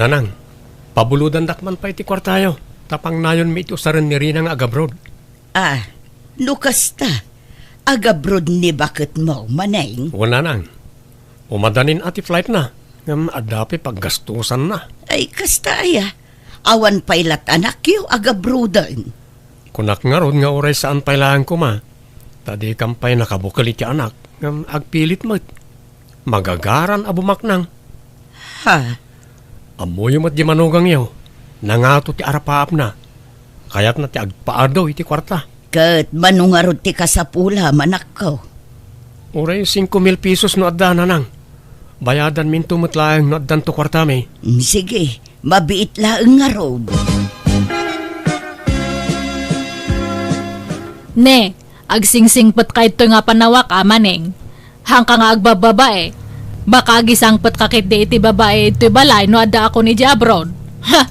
Nanang, pabuludan dakman pa iti kwartayo. Tapang nayon mi iti usaran ni Rina nga agabrod. Lukas ta. Agabrod ni bakit mo, maneng? O nanang, umadanin ati flight na. Ngam adapi paggastusan na. Ay, kasta aya. Awan pailat anak yu, agabrodan. Kunak nga ron nga oray saan pailangan ko ma. Tadi kampay nakabukal iti anak. Ngam agpilit mo't. Magagaran abumaknang. Ha? Amoy mo't di manugang yaw. Nangato ti arapaap na. Kaya't na ti agpaado iti kwarta. Kat manungarod ti kasapula, manak ko. Oray 5,000 pesos no adda nanang. Bayadan min tumutlaang no addan to kwarta may. Sige, mabiit laeng nga road. Ne, agsingsingpet ka ito nga panawak maneng. Hangka nga agbababae. Baka gisangpet kakit di iti babae iti balay no adda ako ni Jabron. Ha!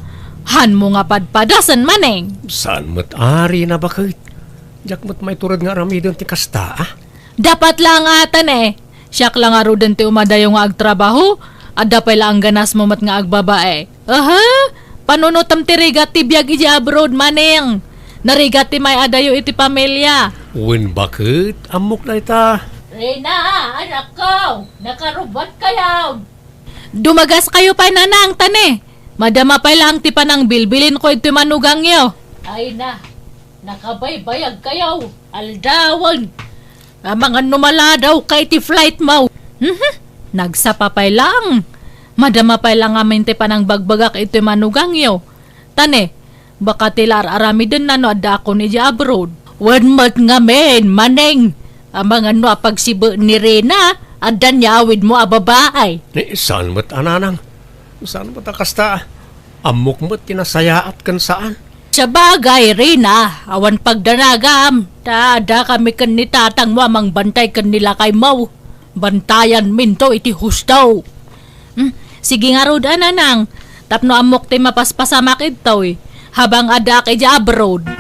Han mo nga padpadasan maneng. Saan mo't ari na bakit? Jak mo't may turad nga ramidon ti kasta Dapat lang atan Siyak lang nga ruden ti umadayo nga agtrabaho. Adda pa'y lang ganas mo mat nga agbabae. Aha! Panunutam ti rigat ti biyag iti abroad maneng. Narigat ti may adayo iti pamilya. Uwin bakit? Amok na ita. Rina, anak ko! Nakarubat kayo! Dumagas kayo pa nanang tane. Madama pa lang ti panang bilbilin ko iti manugang yo. Ay na, nakabaybayag kayo. Aldawan. Mga numala daw kay ti flight mo. Nagsapapay lang. Madama pa lang amin ti panang bagbagak iti manugang yo. Tane, baka tilar arami din na no adda ako ni abroad. Wan mat nga men, maneng. Amang ano pagsibo ni Rina, adda nyawid mo ababaay. Saan mo't ananang? Saan mo't kasta? Amok mo't tinasayaat kan saan? Sa bagay, Rina, awan pagdanagam. Tada kami kan ni tatang mo amang bantay kan nila kay Mau. Bantayan minto iti hustaw. Sige nga rod ananang. Tapno amok ti mapaspasamak ito habang ada kay abroad.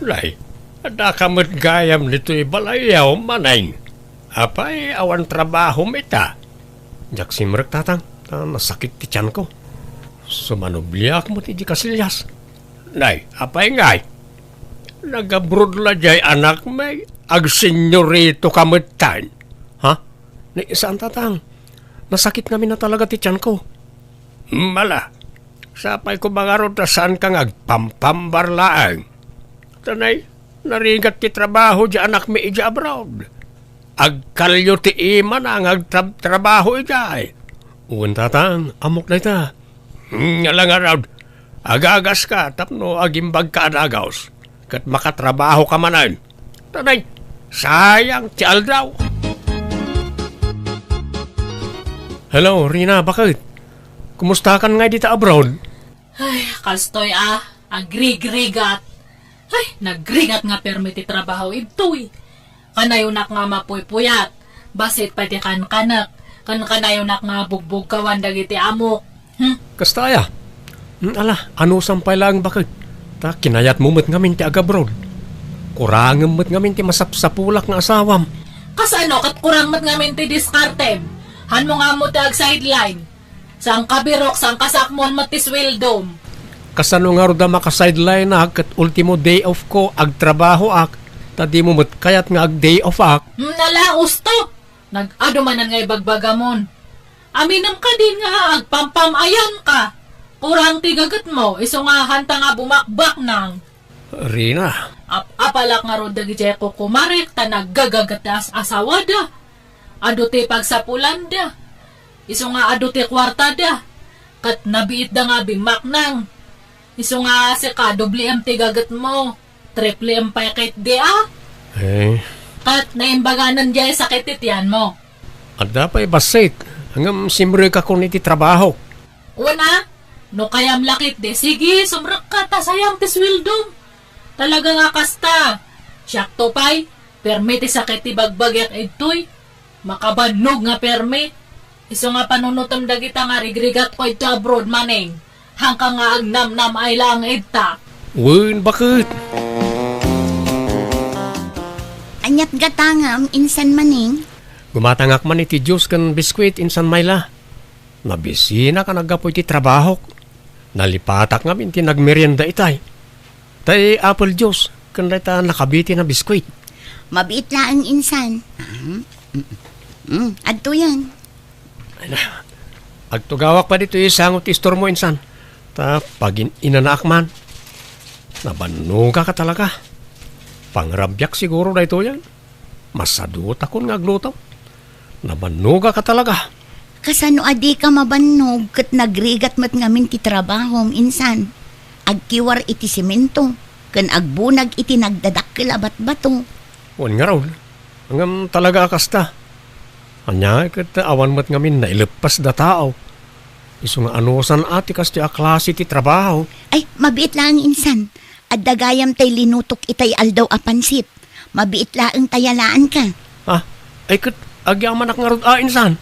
Lay, ada kamot gayam nito balayaw manay. Apay awan trabaho mita. Jak simrek tatang, nasakit ti tiyan ko. Sumanobliak mo ti di kasilyas. Lay, apay ngay. Nagabrod la jay anak may agsenyorito kamutan. Ha? Saan tatang? Nasakit namin na talaga ti tiyan ko. Mala, sapay ko bangarod na saan kang agpampambarlaang. Tanay, narigat ti trabaho di anak mi ija abroad. Agkalyo ti ima na ang agtrabaho ija ay. Uwan tatang, amok na ita. Ngalang araw, agagas ka, tapno agimbag ka adagaws. Kat makatrabaho ka manan. Tanay, sayang ti aldaw. Hello, Rina, bakit? Kumusta ka nga dito abroad? Ay, kastoy agrig-rigat. Ay, nagrigat nga permiti trabaho ito Kanayonak nga mapuypuyat. Basit pati kanak. Kanayonak nga bugbog kawan dagiti amok. Kastaya. Ala, ano sampay lang bakit? Ta, kinayat mo mo't ngamin ti agabroad. Kurangam mo't ngamin ti masapsapulak nga asawam. Kasano kat kurang mat ngamin ti diskartem? Han mo nga mo ti ag sideline. Sang kabirok, sang kasakmon mat ti swildom. Kasano nga roda maka-sideline kat ultimo day off ko agtrabaho ak. Tadi mo mo't kayat nga ag day off ak. Nalaos to. Nag-adumanan nga ibagbagamon. Aminam ka din nga agpampamayan ka. Kurang tigagat mo, iso nga hanta nga bumakbak nang. Rina. Apalak nga ro dagiti ko kumarek ta naggagagat as asawa da. Ado ti pagsapulan da. Iso nga ado ti kwarta da. Kat nabiit da nga bimak nang. Iso nga si ka doble am tigagat mo. Triple am pakit di Kat naimbaganan diya sakit itiyan mo. Ada pa'y basit. Hanggang simre ka kung iti trabaho. Una, no kayam lakit de. Sige, sumrak ka, tasayam ti swildom. Talaga nga kasta. Siyak to pa'y, permiti sakit ti bagbagyak ito'y. Makabanog nga permit. Iso nga panunutom dagita nga rigrigat ko ito abroad maneng. Hangka nga agnam-nam ay lang ita. Uy, bakit? Anyat gatangam, insan maning. Gumatangak man iti juice kan biskwit insan mayla. Nabisina ka nagapoy ti trabaho. Nalipatak nga minti nagmerienda itay. Tay apple juice kan ta nakabiti na biskwit. Mabiit lang insan. Adto yan. Agtugawak pa dito isangot istor mo insan. Ta pag inanaak man. Nabanuga ka talaga. Pangrabyak siguro na ito yan. Masadut akong ngagluto. Nabanuga ka talaga. Kasano adi ka mabanog kat nagrigat mat ngamin ti trabaho insan. Agkiwar iti simento. Kan agbunag iti nagdadakkel abat bato. Wan nga raw. Hanggang talaga akasta. Anya kat awan mat ngamin na ilepas da tao. Iso nga anusan ati kas ti aklase ti trabaho. Ay, mabiit lang insan. At dagayam tay linutok itay aldaw apansit. Mabiit lang tayalaan ka. Ah, ay kat agyaman ak nga rod insan.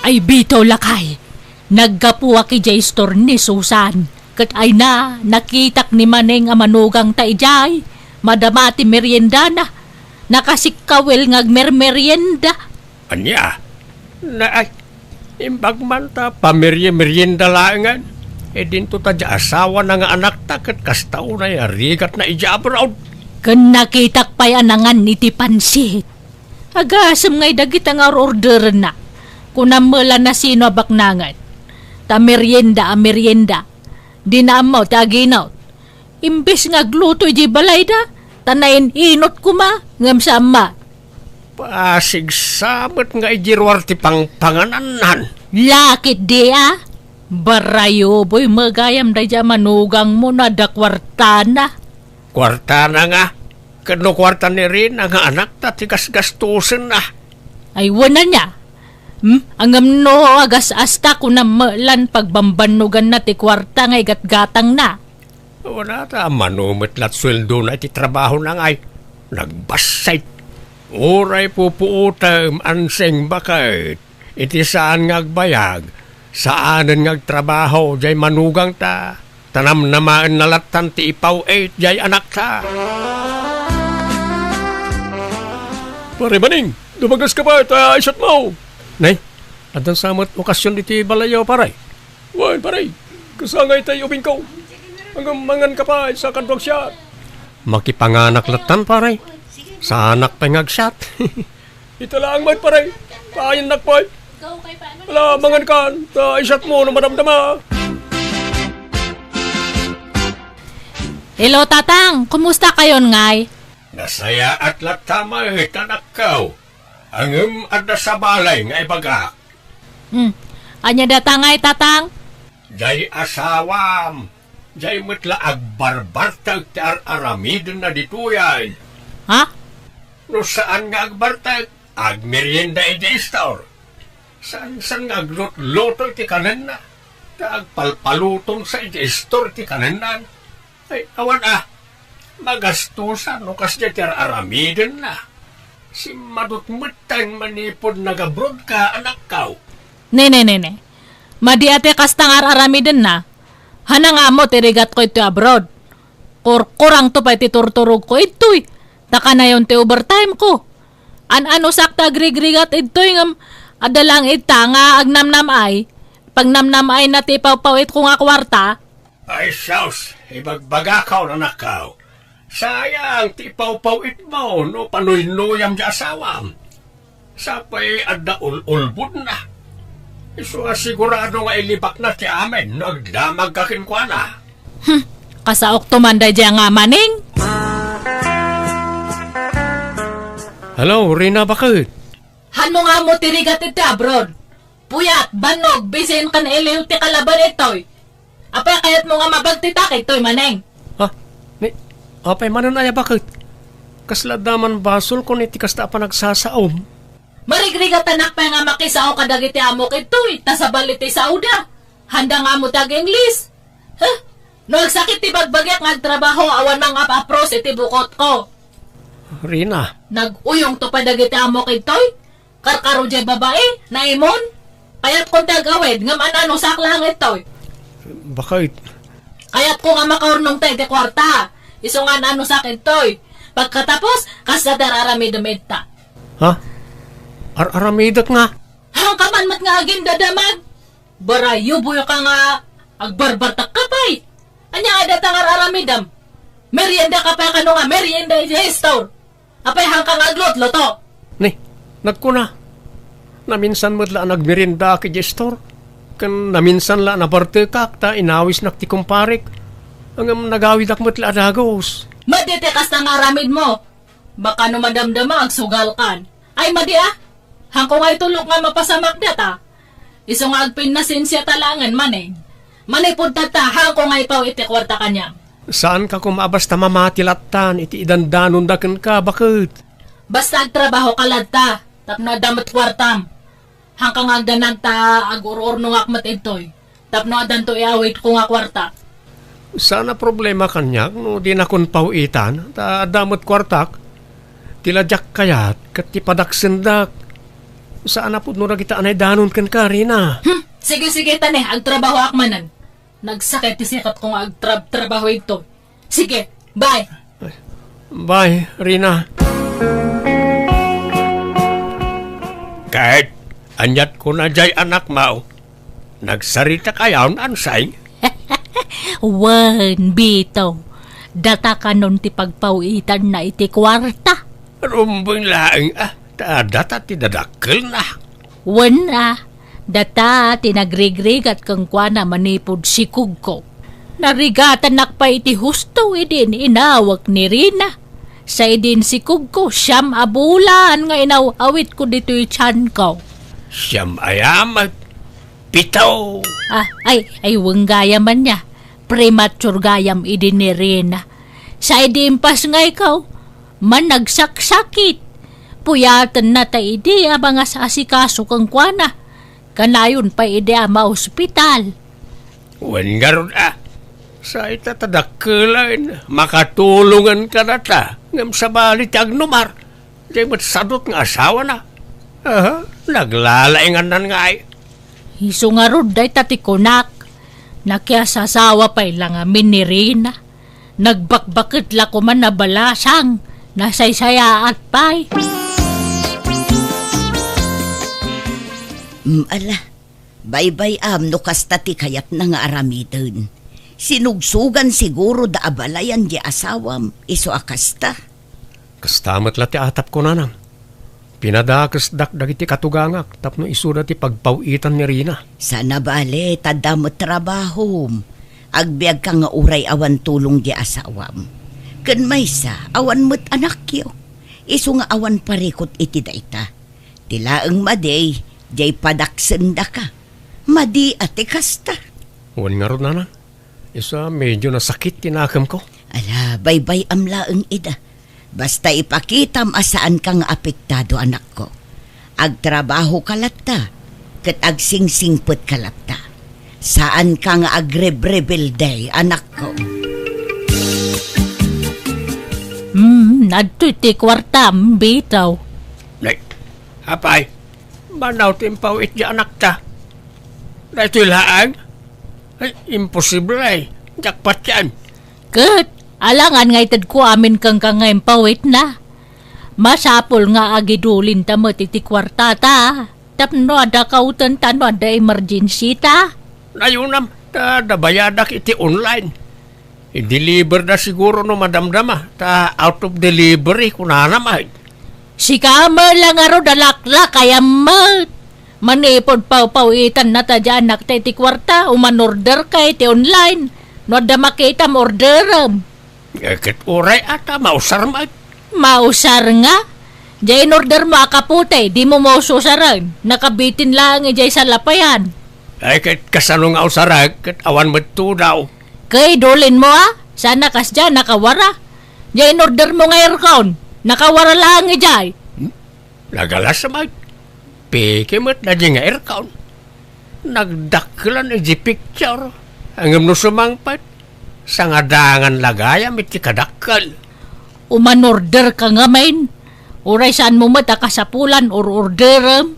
Ay bitaw lakay. Naggapuwa ki jay store ni Susan. Kat ay na, nakitak ni Maneng amanugang taijay. Madamati merienda na. Nakasikawel ngagmermerienda. Anya? Na ay, imbag man ta, merienda laangan. E dinto ta dya asawa na nga anak ta, kat kastao na yarigat na ijabrown. Kan nakitak pa'y anangan iti pansit. Agasam nga'y dagit ang order na. Kunamala na sino baknangan. Ta merienda. Di na amaw ta aginaw. Imbes nga gluto di balay da. Tanayin inot kuma ngam sa ama. Pasig sabat nga ijirwar ti pangpangananan. Lakit di Barayo boy magayam da dya manugang mo na da kwartana. Kwarta na nga. Kano kwarta ni rin ang anak ta tigas gastusin na. Ay wana niya. Angam no agas asta ko na malan pagbambanugan na ti kwarta ngay gatgatang na. Wala ta, manumit lat sweldo na iti trabaho na ngay. Nagbasay. Uray pupuutam anseng bakit. Iti saan ngagbayag. Saanan ngagtrabaho, jay manugang ta. Tanam namaan nalatan ti ipaw 8, jay anak ta. Pare Maning, dumagas ka ba? Ta isat mo. Nay, adang samot okasyon iti balayaw paray. Wan paray, kasangay tayo ubing ko. Hanggang mangan ka pa sa kadwag siya. Makipanganak latan paray. Sa anak pa ngagsyat. Ito lang may paray. Pahayan nak pa. Wala, mangan ka. Ta isyat mo na madamdama. Hello tatang, kumusta kayon ngay? Nasaya at latama tanak kaw. Angem adda sa balay nga ibaga. Anya data ngay tatang? Jay asawam. Jay matla agbarbartag ti aramidon na dituyan. Ha? No saan nga agbartag? Agmerienda iti store. Saan nga aglut-luto ti kanan na? Ta agpalpalutong sa iti store ti kanan na. Ay, awan magastusan no kasya ti aramidon na. Si madutmutang manipod nagabrod ka anak kaw. Ne. Madi ate kastang aramiden na. Hanang amo tirigat ko ito abroad. Kurang to pa iti turturog ko ito'y. Taka na yung ti overtime ko. Ano sakta agrigrigat ito'y ngam adalang ita nga agnamnam ay. Pag namnam ay natipawpawit ko nga kwarta. Ay saus, ibagbagakaw na nakaw. Sayang, tipawpawit mo no panoy-noyam di asawam. Sapay adda ulbud na. Iso nga sigurado nga ilibak na ti amin, nagdamag kakin kwa na. Kasaok tumanday dya nga maning. Hello, Rina, bakit? Hano nga mo tirigat iti abroad? Puyat, banog, bisin kan iliw ti kalaban itoy. Apay kayat mo nga mabagtitak itoy maneng. Ha? Apay manon aya bakit? Kasladaman basol ko niti kasta pa nagsasaom. Marigrigat anak pa nga makisao kadagiti amo kitoy, tasabal iti sauda. Handa nga mo tag English. No agsakit ti bagbagyak nga trabaho awan mga apros iti bukot ko. Rina. Nag-uyong to pa dagiti amo kitoy. Karkaro jay babae, naimon. Kayat kong tagawid, ngam anano saklang itoy. Bakit? Kayat ko nga makaurnong tayo ti kwarta. Iso nga ano sa akin toy. Pagkatapos, kasada araramid ta. Ha? Aramidak nga. Hangkaman mat nga agin dadamag. Barayo buyo ka nga agbarbartak kapay. Anya ada tangar aramidam. Merienda ka pa kano nga merienda sa store. Apay hangkang aglot loto. Ni, nagkuna. Naminsan mo't la nagmerinda ki gestor. Kan naminsan la naparte kak ta inawis nak ti kumparik. Ang nagawid ak mo't la adagos. Maditekas na nga aramid mo. Baka no madamdama agsugal kan. Ay madi ah. Hangko nga itulok nga mapasamak data. Iso nga agpin na sinsya talangan maneng. Manipod tata hangko nga ipaw iti kwarta kanyang. Saan ka kumabas ta mamatilatan iti idandanon daken ka bakit? Basta agtrabaho ka ladta. Tapno adamat kwartam. Hangkang agdanag ta agurorno nga akmat itoy. Tapno adan to iawit ko nga kwarta. Sana problema kanyak no di na kun pauitan ta damot kwartak. Tiladyak kayat kat tipadaksendak. Saan na po no kita anay danon kan ka Rina? Sige tane, agtrabaho akmanan. Nagsakit isikat kong agtrabaho ito. Sige, bye. Bye, Rina. Kahit anyat ko na jay anak mo, nagsarita kayaw ansay. Wan, bito. Data ka nun ti pagpawitan na iti kwarta. Rumbang laing data ti dadakkel na. Wan data tinagrigrigat kang kwa na manipod si Kugko. Narigatan nakpa iti husto idin inawak ni Rina. Sa idin si Kugko siyam abulan nga inawawit ko dito'y tiyan ko. Siyam ayamat. Pitaw. Ay wanggaya man niya. Premature gayam idin ni Rina. Sa idin pas nga ikaw, managsaksakit. Puyatan na ta ide mga sa asikaso kang kwana. Kanayon pa ide ama ospital. Wan garod sa itatadakkelan, makatulungan ka na ta. Ngam sa balit agnumar. Di matsadot nga asawa na. Naglalaingan nga ay. Iso nga rod day tatikunak. Nakiasasawa pa ilang amin ni Rina. Nagbakbakit la ko man na balasang. Nasaysaya at pa'y. Ala, bye-bye no kasta ti kayat na nga aramidon. Sinugsugan siguro da abalayan di asawam, iso akasta. Kastamat la ti atap ko nanang. Pinadakas dagiti katugangak, tapno isuda ti pagpawitan ni Rina. Sana bale, tadamot trabaho. Agbiag ka nga uray awan tulong di asawam. Kan maysa, awan mo't anak yo. Iso nga awan parikot iti daita. Tilaang maday, jay padaksenda ka. Madi ati kasta. Wan nga ron nanang. Isa medyo nasakit tinakam ko. Ala, bye-bye amlaang ida. Basta ipakitam asaan kang apektado anak ko. Agtrabaho kalatta, kat agsingsingput kalatta. Saan ka nga agrebrebel day, anak ko? Nadto iti kwartam, bitaw. Nay, apay, manaw timpaw iti anak ta. Dahito ilaan? Ay, imposible ay. Jakpat yan. Kat, alangan nga itad ko amin kang kangayang pawit na. Masapol nga agidulin ta mo iti kwarta ta. Tapno ada kautan ta no ada emergency ta. Nayunam, dabayadak iti online. I-deliver na siguro no madamdama. Ta out of delivery kunanam ay. Si Kamer lang aro dalakla kaya mat. Manipod pawitan na ta dyan nakta iti kwarta. Uman-order ka iti online. No ada makita mo orderam. Ket uray ata mausar mo. Mausar nga? Diyan order mo akapute, di mo maususaran. Nakabitin lang ijay sa lapayan. Ay ket kasano nga usarag, ket awan mo daw. Kay dolin mo sana kas dyan nakawara. Diyan order mo nga aircon. Nakawara lang ijay. Nagalas mo. Peke mo't na di nga aircon. Nagdaklan iji picture. Ang no sumangpat. Sa ngadangan lagayam iti kadakkel. Uman-order ka nga main. Uray saan mo matakasapulan or orderam.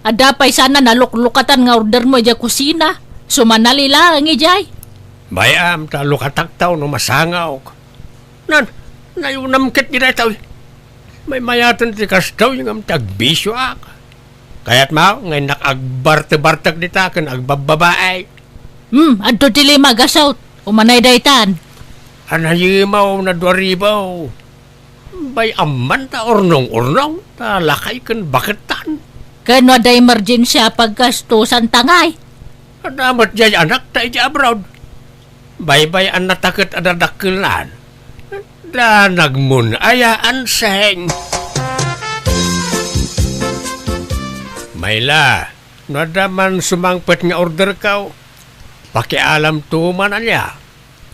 Adapay sana naluklukatan nga order mo ija kusina. Sumanali lang ijay. Bayam, talo kataktaw no masangaw. Nan, Nayunam kat di tayo. May mayatan ti kastaw yung am tagbisyo ak. Kaya't mao, ngay nakagbarte-bartag di ta, kan agbababaay. Adto tili magasawt. Umanay daytan. Anayimaw na 2,000. Bay aman ta ornong-ornong, ta lakay kan baketan. Kano da emergensya paggastusan tangay. Adamat jay anak ta iti abroad. Bay-bay ang natakot adadakilan. Da nagmun ayaan seng. Mayla, nadaman sumangpet nga order kaw. Pakialam tuman niya.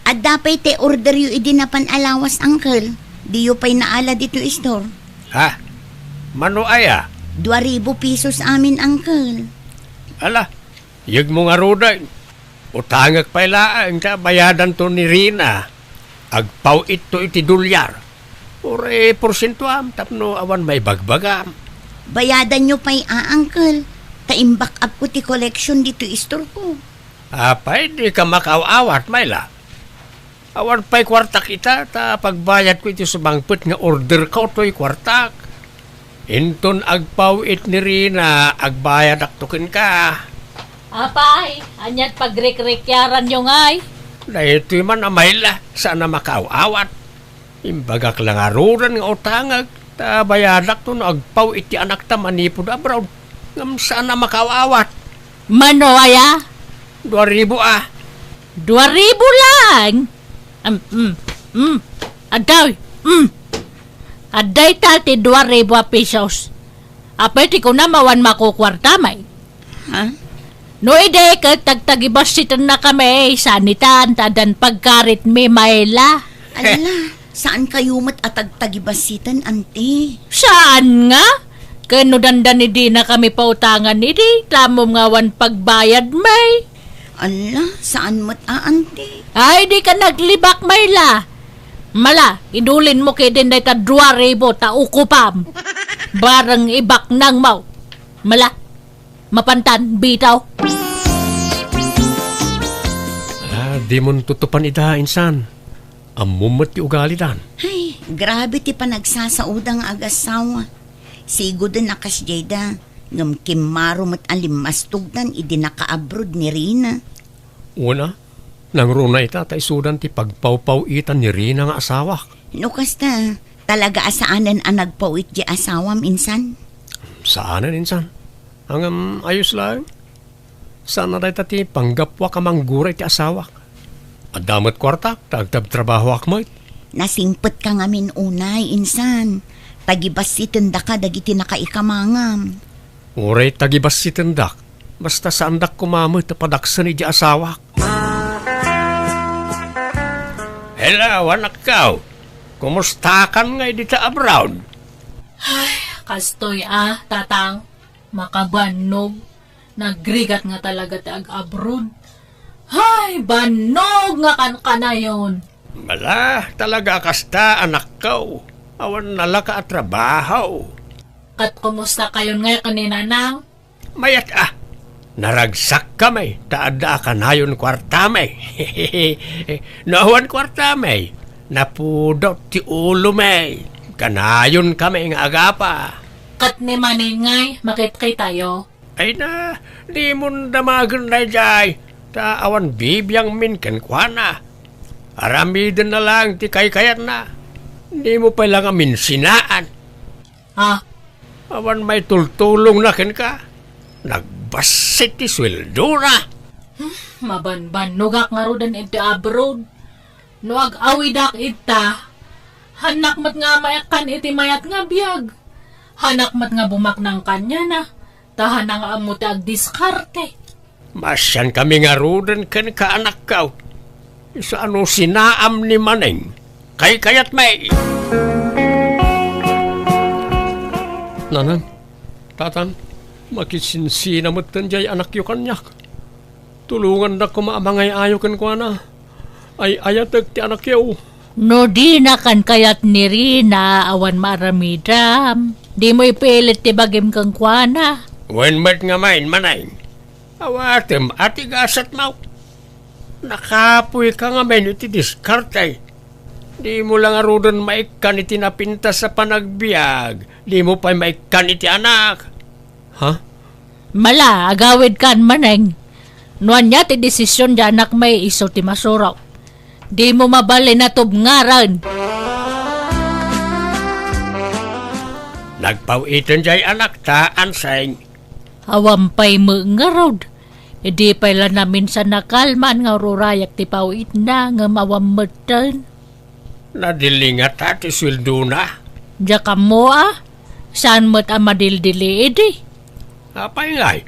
At dapat te order yu idinapan alawas, uncle. Di yu pa'y naala dito store. Ha? Mano aya? 2,000 pesos amin, uncle. Ala, yag mo nga roday. Utangak pa ilaan ka bayadan to ni Rina. Agpaw ito iti dolyar. Ure porsentuam tapno awan may bagbagam. Bayadan nyo pa'y uncle. Taimbak up ko ti collection dito store ko. Apay, di ka makaawat, Mayla. Awan pa'y kwartak ita, ta pagbayad ko ito sa bangpet nga order ko to'y kwartak. Inton agpaw it ni Rina, agbayad aktukin ka. Apay, anyat pagrekrekyaran yung ay. Na ito'y man Mayla, sana makaawat. Imbagak lang aruran nga utangag, ta bayadak to na agpaw iti anak ta manipod abroad. Ngam sana makaawat. Mano aya? 2,000 ah. 2,000 lang. Adaw. Aday tati 2,000 pesos. Apay ti ko na mawan makukwarta may. Ha? No ide ka tagtagibasitan na kami sanitan tadan pagkarit mi Mayla. Ala, saan kayo atagtagibasitan, ante? Saan nga? Kano dandan ni di na kami pautangan ni di. Tamom nga wan pagbayad may. Ala, saan ante? Ay, di ka naglibak, Mayla. Mala, idulin mo kay din ta 2,000 ta ukupam. Barang ibak nang mau. Mala, mapantan, bitaw. Di mo tutupan ida, insan. Amumot ti ugali dan. Ay, grabe ti panagsasaudang agasawa. Sigo din nakas jayda. Ngam kimaro alimastugdan idi naka-abroad ni Rina. Una, nang runa ita ta isudan ti pagpawpaw itan ni Rina nga asawa. No kasta, talaga asaanan ang nagpawit di asawam insan? Saanan, insan? Hanggang ayos lang. Sana dahi ti panggapwa ka mangguray ti asawa. Adamat kwarta, tagtab trabaho akmoy. Nasingpet ka ngamin unay, insan. Tagibas si tenda ka dagiti nakaikamangam. Uray tagibas si tendak. Basta saan dak kumamot na padaksan ni di asawa. Hello, anak kaw. Kumusta ka nga dito abroad? Ay, kastoy tatang. Makabanog. Nagrigat nga talaga tag abroad. Ay, banog nga kan na yun. Bala, talaga kasta anak kaw. Awan nala ka at trabaho. Kat kumusta kayon nga kanina nang? Mayat naragsak kami. Taada ka na yun kwarta may. Nawan kwarta may. Napudot ti ulo may. Kanayon kami nga agapa. Kat ni maningay, makit kay tayo. Ay na, di mo damagan na jay. Ta awan bibiyang min kenkwana. Aramidin na lang ti kay-kayat na. Di mo pa lang amin sinaan. Awan may tultulong na ken ka. Nagbasit ti sweldo na. Mabanbanugak nga rodan iti abroad. No ag-awidak ita. Hanak mat nga mayakan iti mayat nga biyag. Hanak mat nga bumak ng kanya na. Tahan nga amuti ag-diskarte. Masyan kami nga rodan ken ka anak kaw. Isa ano sinaam ni Maneng. Kay-kayat may. Nanan, tatan, makisinsina mo tanjay anak yu kanyak. Tulungan na kumaamangay ayo kan kwa na. Ay ayatag ti anak yu. No di na kan kayat ni Rina awan maramidam. Di mo ipilit ti bagim kang kwana. Wen mat nga main manay. Awatem ati gasat mau. Nakapoy ka nga main iti diskartay. Di mo lang arudan maikan iti napinta sa panagbiag. Di mo pa maikan iti anak. Ha? Mala, agawid kan maneng. Nuan niya ti desisyon di anak may iso ti masuraw. Di mo mabali na tubngaran. Nagpawitan jay anak ta, ansay. Awampay mo nga rod. Di pala namin sa nakalman nga rurayak ti pawit na nga mawamatan. Nadilingat ta ti sweldo na. Diya ka mo saan mo't amadildili edi? Apay ngay.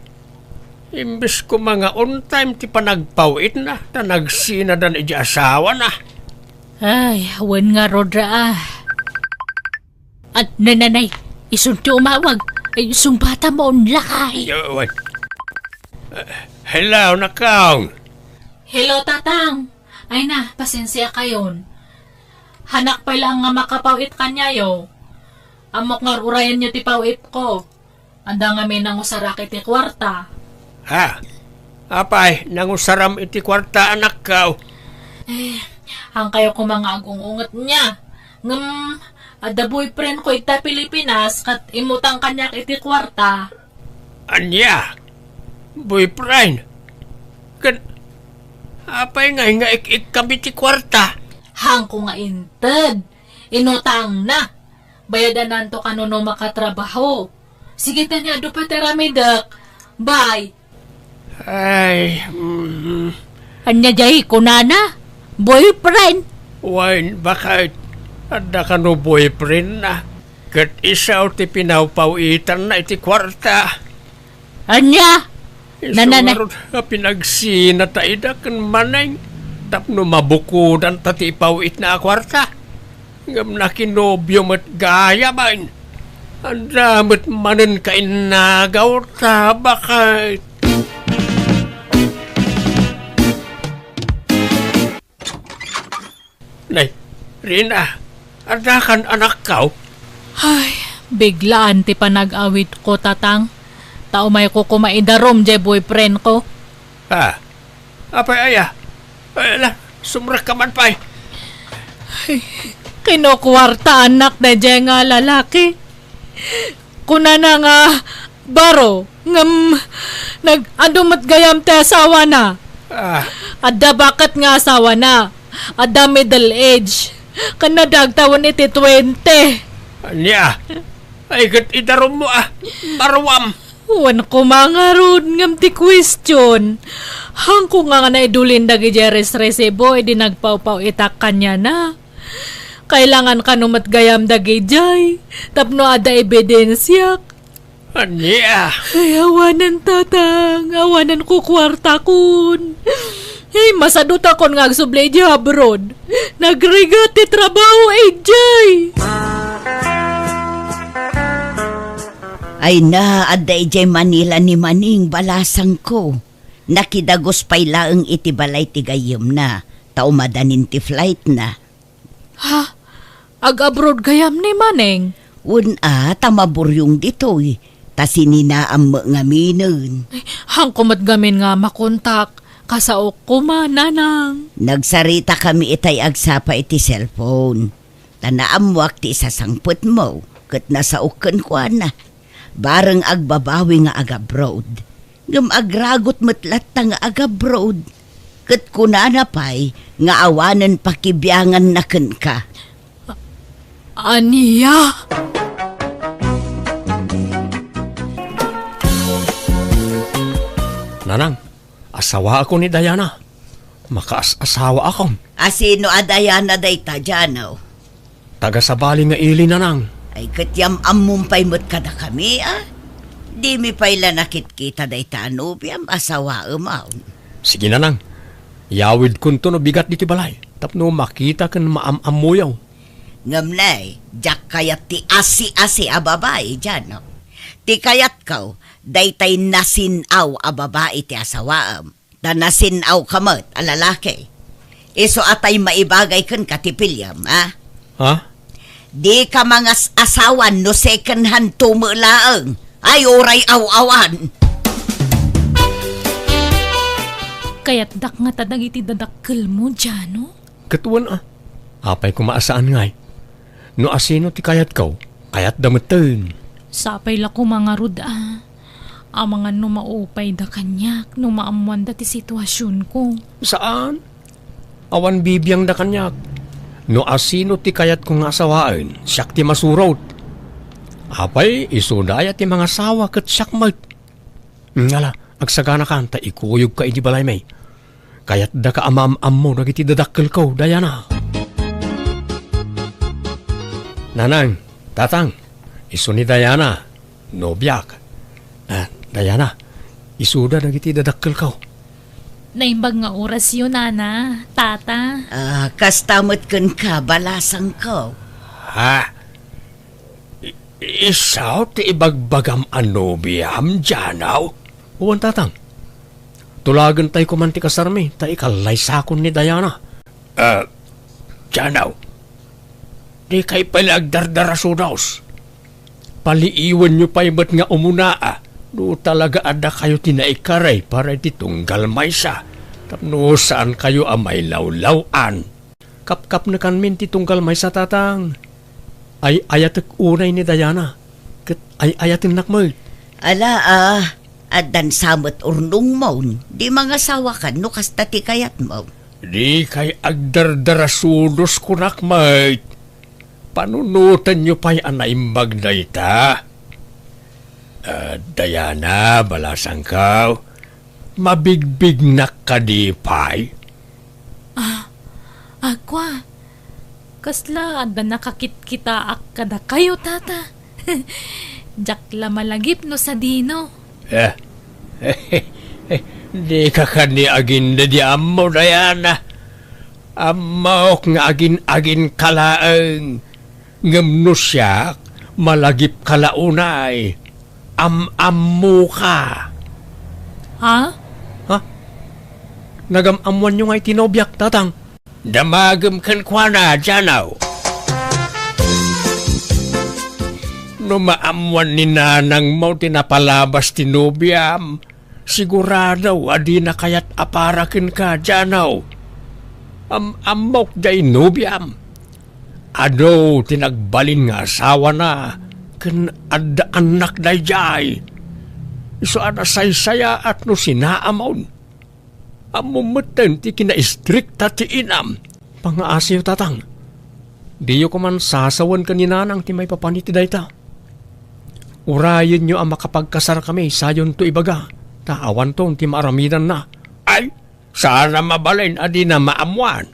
Imbes ko mga on time ti panagpawit na, na nagsinadan iti asawa na. Ay, awan nga rodra At nananay, isun ti umawag. Ay, isung bata mo unlakay. Wait. Hello, Nakong. Hello, tatang. Ay na, pasensya kayon. Hanak pa lang nga makapawit kanyayo. Amok nga urayan nyo ti pawit ko. Anda nga may nangusarak iti kwarta. Ha? Apay, nangusaram iti kwarta anak ka. Hang kayo ko mga agungungot niya. Ada boyfriend ko ita Pilipinas kat imutang kanyak iti kwarta. Anya? Boyfriend? Apay nga kami ti kwarta. Hang ko nga inted. Inutang na. Bayadan nanto kanuno makatrabaho. Sige tanya do pa teramidak. Bye. Ay, Anya jay kunana? Boyfriend? Wine, bakit? Ada ka no boyfriend na. Kat isaw ti pinawpawitan na iti kwarta. Anya? Nananay. Pinagsina ta ida kan manay. Tapno mabukudan ta ti pawit na kwarta. Ngam na kinobyo mat gaya bain. Ang damit manen ka inagaw ta bakit? Nay, Rina, ada kan anak kau? Ay, biglaan ti panag-awit ko, tatang. Tao may ko kumaidarom jay boyfriend ko. Ha? Apay aya? Ala, sumrak ka man pa'y. Kinukwarta anak na jay nga lalaki. Kuna na nga, baro, nag-adumat gayam te asawa na. Adda bakit nga asawa na? Adda middle age. Kanadagtawan iti 20. Anya? Ay, kat idarom mo Marwam. Wan ko mga rod ngam ti question. Hang ko nga naidulin dagi jeres resibo, edi nagpaupaw itak kanya na. Kailangan ka numat gayam dagi jay. Tapno ada ebidensyak. Anya? Ay, awanan tatang. Awanan ko kwarta kun. Ay, masadot akon nga agsublay di abroad. Nagrigat ti trabaho jay. Ay na, aday jay Manila ni Maning balasang ko. Nakidagos pay laeng iti balay ti gayem na. Taumadanin ti flight na. Ha? Ag-abroad gayam ni Maneng? Tamaburyong ditoy. Ta sininaam nga minen. Hang kumat gamin nga makontak. Kasaok ko nanang. Nagsarita kami itay agsapa iti cellphone. Tanaamwak ti isasangput mo. Kat nasaukan ko na. Bareng agbabawi nga agabroad. Ngam agragot matlat nga agabroad. Kat kunana pa'y nga awanan pakibyangan na ka. Aniya? Nanang, asawa ako ni Diana. Makaas-asawa akong. Asino adayana day ta djanaw? Taga-sabali nga ili, nanang. Ay katyam amumpay mo't kada kami Di mi payla nakit-kita day ta anubiam asawa umaw. Sige, nanang. Yawid kunto no bigat dito balay. Tapno makita kan maam-amuyaw. Ngamnay, jak kayat ti asi-asi a babae dyan, no? Ti kayat kaw, daytay nasinaw a babae ti asawaam. Da nasinaw kamot a lalaki. Iso atay maibagay kan katipilyam, Ha? Di ka mga asawan no second hand tumulaang. Ay oray aw-awan. Kaya't dak nga tadag iti dadakkel mo, Jano? Katuan Apay kumaasaan ngay. No asino ti kayat ko, kayat damutin. Sapay la ko mga ruda. Ang mga numaupay da kanyak, numaamuan da ti sitwasyon ko. Saan? Awan bibiyang da kanyak. No asino ti kayat kong asawaan, siyak ti masurot. Apay, isudaya ti mga sawa kat siyak mat. Ngala, agsagana kan, ta ikuyog ka iti balay may. Kayat da ka amam-am mo, nagiti dadakkel ko, Diana. Nanang, tatang, iso ni Diana, nobyak. Diana, isuda nagiti dadakkel ko. Naimbag nga oras yun, nana, tata. Kastamot kun ka, balasang ko. Ha? Isaw ti ibagbagam anobiam, Janaw? Uwan tatang. Tulagan tayo kumanti kasarmi, ta ikalay sakon ni Diana. Janaw, di kay palagdardarasodaos. Paliiwan nyo pa iba't nga umunaa. No talaga ada kayo tinaikaray para ititunggal maysa. Tapno saan kayo amay lawlawan. Kap-kap na kanmin titunggal maysa tatang. Ay ayatek unay ni Diana. Kat ay ayatin nakmoy. Ala, adan samot urnong maun. Di mga sawa ka, no kasta ti kayat mo. Di kay agdardarasudos ko nakmoy. Panunutan nyo pa'y anaimbag na ita. Diana, balasang ka. Mabigbig na kadipay. Agwa, kasla da nakakit kita kada kayo, tata. Jakla malagip no sa dino. Di ka kani agin na di amo, Diana. Amok nga agin kalaang. Ngam no siya, malagip kalaunay. Am-ammo ka. Ha? Nagam-amuan nyo nga'y tinobyak, tatang. Damagam kan kwa na, Janaw. No maamuan ni nanang mo tinapalabas tinobyam, sigurado adi na kayat aparakin ka, Janaw. Amok day nobyam. Ano tinagbalin nga asawa na, kan ada anak day jay. Iso ana saysaya at no sinaamon. Amumutan ti kina-istrikta ti inam. Pangaasiyo tatang. Diyo ko man sasawan kaninanang ti may papaniti dayta. Urayan nyo ang makapagkasar kami sayon to ibaga. Taawan to ti maaramidan na. Ay, sana mabalin adi na maamuan.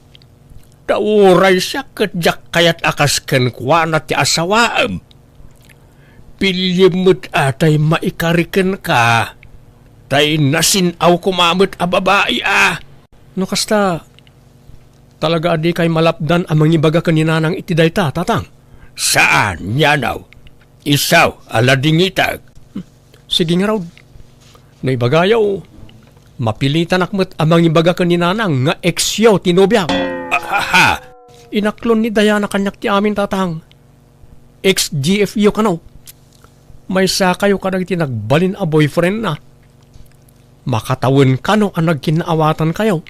Dauray siya katjak kayat akas kenkwa na ti asawaam. Pilyemut atay maikariken ka. Tay nasinaw kumamot a babae ah. No kasta, talaga adi kay malapdan ang mangibaga kaninanang itidayta, tatang. Saan, Yanaw? Isaw, aladingitag. Sige nga raw. Naibagayaw, mapilitan akmat ang mangibaga kaninanang nga eksyo tinobyak. Ha! Inaklon ni Diana kanyak ti amin, tatang. Ex-GFU ka no. May sa kayo ka nagbalin a boyfriend na. Makatawin ka no ang nagkinaawatan kayo.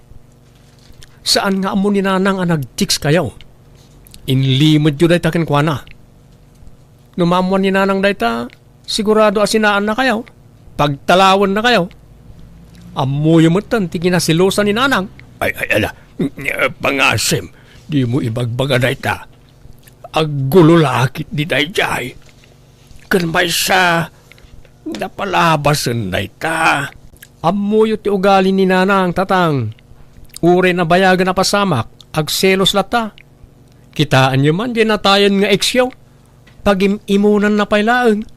Saan nga mo ni nanang ang nag-chicks kayo? Inlimod yun dayta kenkwa na. Numamuan ni nanang dayta, sigurado asinaan na kayo. Pagtalawan na kayo. Amoy mo tan, tiginasilosa ni nanang. Ay, ala, pangasim, di mo ibagbaga dayta. Agululakit di dayjay. Kan may sa napalabasan dayta. Amoy ti ugali ni nanang, tatang. Ure na bayagan na pasamak, agselos lata. Kitaan nyo man, di natayan nga eksyo. Pag-imunan na pailaan.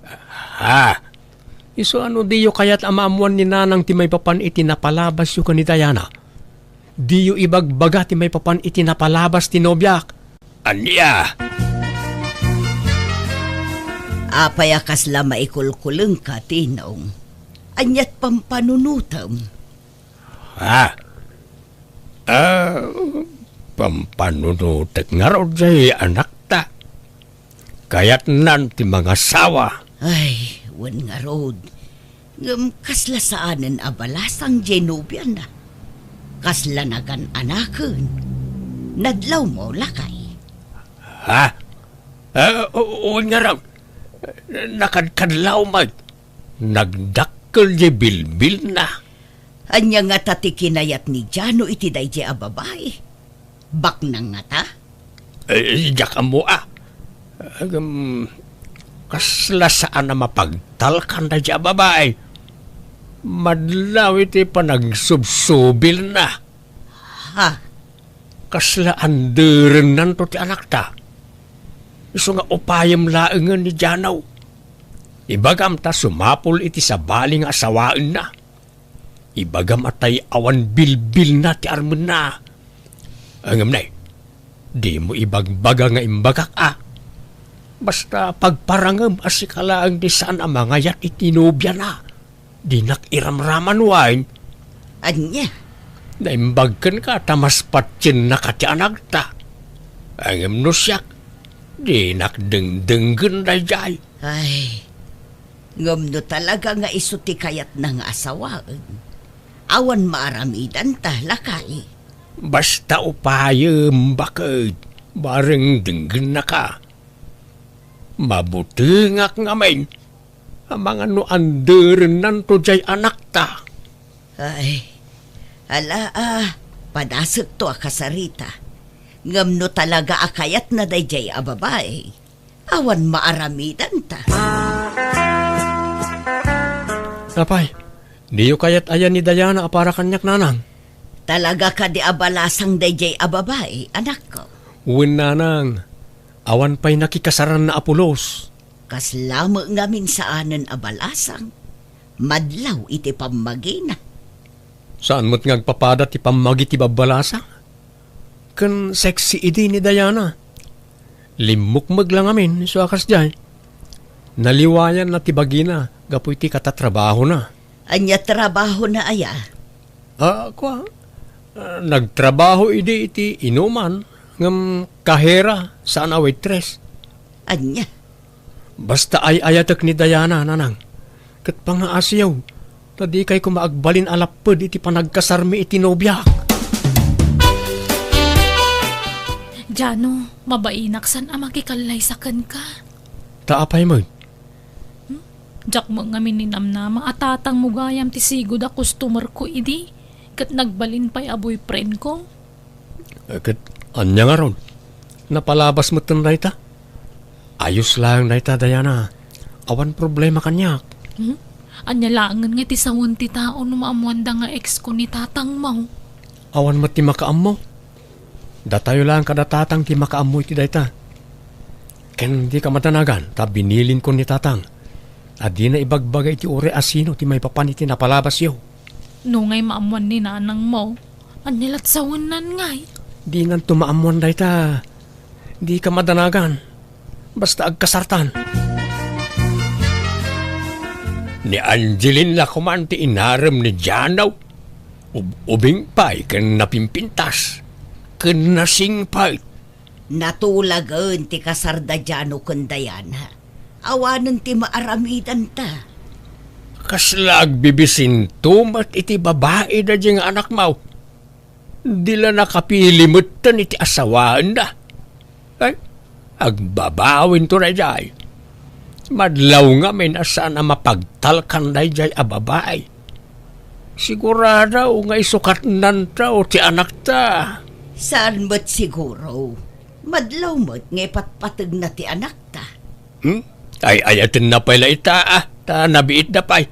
Ha? Iso ano diyo kaya't amaamuan ni nanang ti may papan iti napalabas yu kanita Diana. Diyo ibagbaga ti may papan iti napalabas ti nobyak. Anya? Apay akas la maikulkuleng ka, tinong. Anyat pampanunutam. Ha? Pampanunutak nga raw jay anak ta. Kaya't nan ti mga sawa. Ay, wan nga rod. Ngam kasla saanen abalasang Genubian na. Kasla nagan anaken. Nadlaw mo lakay. Ha? Oo nga raw. Nakadkadlaw mag. Nagdakkel di bilbil na. Anya nga tati kinayat ni Jano iti dayjay a babae. Bak nang nga ta? Diyak mo kasla saan na mapagtalkan na dya babae. Madlaw iti panagsubsubil na. Ha? Kasla anderen nanto ti anak ta. Iso nga upayam laengan ni Janaw. Ibagam ta sumapol iti sabaling asawaan na. Ibagam atay awan bilbil na ti armen na. Angam na di mo ibagbaga nga imbagak Basta pagparangam asikalaang di saan ang mga yat itinubya na. Di nakiramraman wine. Anya? Naimbagkan ka tamas patsin na kati anak ta. Angam no siyak. Di nakdengdenggan na jay. Ay, ngam no talaga nga isuti kayat na nga asawaan. Awan maaramidan ta, lakay. Basta upayam bakit. Bareng denggan na ka. Mabutengak nga main. Ang mga no anderen nanto jay anak ta. Ay, padasok to akasarita. Ngam no talaga akayat na dayjay a babae. Awan maaramidan ta. Napay, di yu kayat ayan ni Dayana para kanyak nanang. Talaga ka di abalasang dayjay a babae, anak ko. Uwin nanang, awan pa'y nakikasaran na apulos. Kas lamo ngamin saanan abalasang. Madlaw iti pamagina. Saan mo't ngagpapada ti pamagi ti babalasang? Kan sexy idi ni Dayana. Limukmag lang amin, so akas dyan. Naliwayan na ti bagina, gapoy ti katatrabaho na. Anya trabaho na aya? Nagtrabaho idi iti inuman, ngam kahera saan a waitress. Anya? Basta ay ayatek ni Dayana, nanang. Kat pangaasiyaw, tadi kay kumaagbalin alapod iti panagkasarmi iti nobyak. Jano, mabainaksan ang makikalay sa kan ka. Taapay mo. Jak mo nga mininamnama at tatang mo gayam ti sigod a customer ko idi. Kat nagbalin pa'y a boyfriend ko. Kat anya nga ron. Napalabas mo tan dayta. Ayos lang dayta, Dayana. Awan problema kanyak. Anya langan nga ti sawan ti tao no maamuanda nga ex ko ni tatang mo. Awan mo ti makaam mo. Datayo lang kada tatang ti makaam mo iti dayta. Ken di ka matanagan, ta binilin ko ni tatang. Adi na ibagbagay ti ore asino ti may papan iti napalabas yaw. No ngay maamuan ni nanang mo. Anya latsawan nan ngay. Di nan tumaamuan dayta. Di ka madanagan. Basta agkasartan. Ni Angeline la kumanti inaram ni Janaw. Ubing pa'y kan napimpintas. Kan nasingpay. Natulagan ti kasarda Jano kun Dayana. Awanan ti maaramidan ta. Kaslag bibisin tumat iti babae na diyang anak mo. Dila nakapilimutan iti asawaan na. Ay, agbabawin to na jay. Madlaw nga may nasaan na mapagtalkan na jay a babae. Sigurado nga isukat nan tao ti anak ta. Saan mo't siguro? Madlaw mo't ngay patpatag na ti anak ta. Ay ayatin na pala ita ta nabiit na pa'y.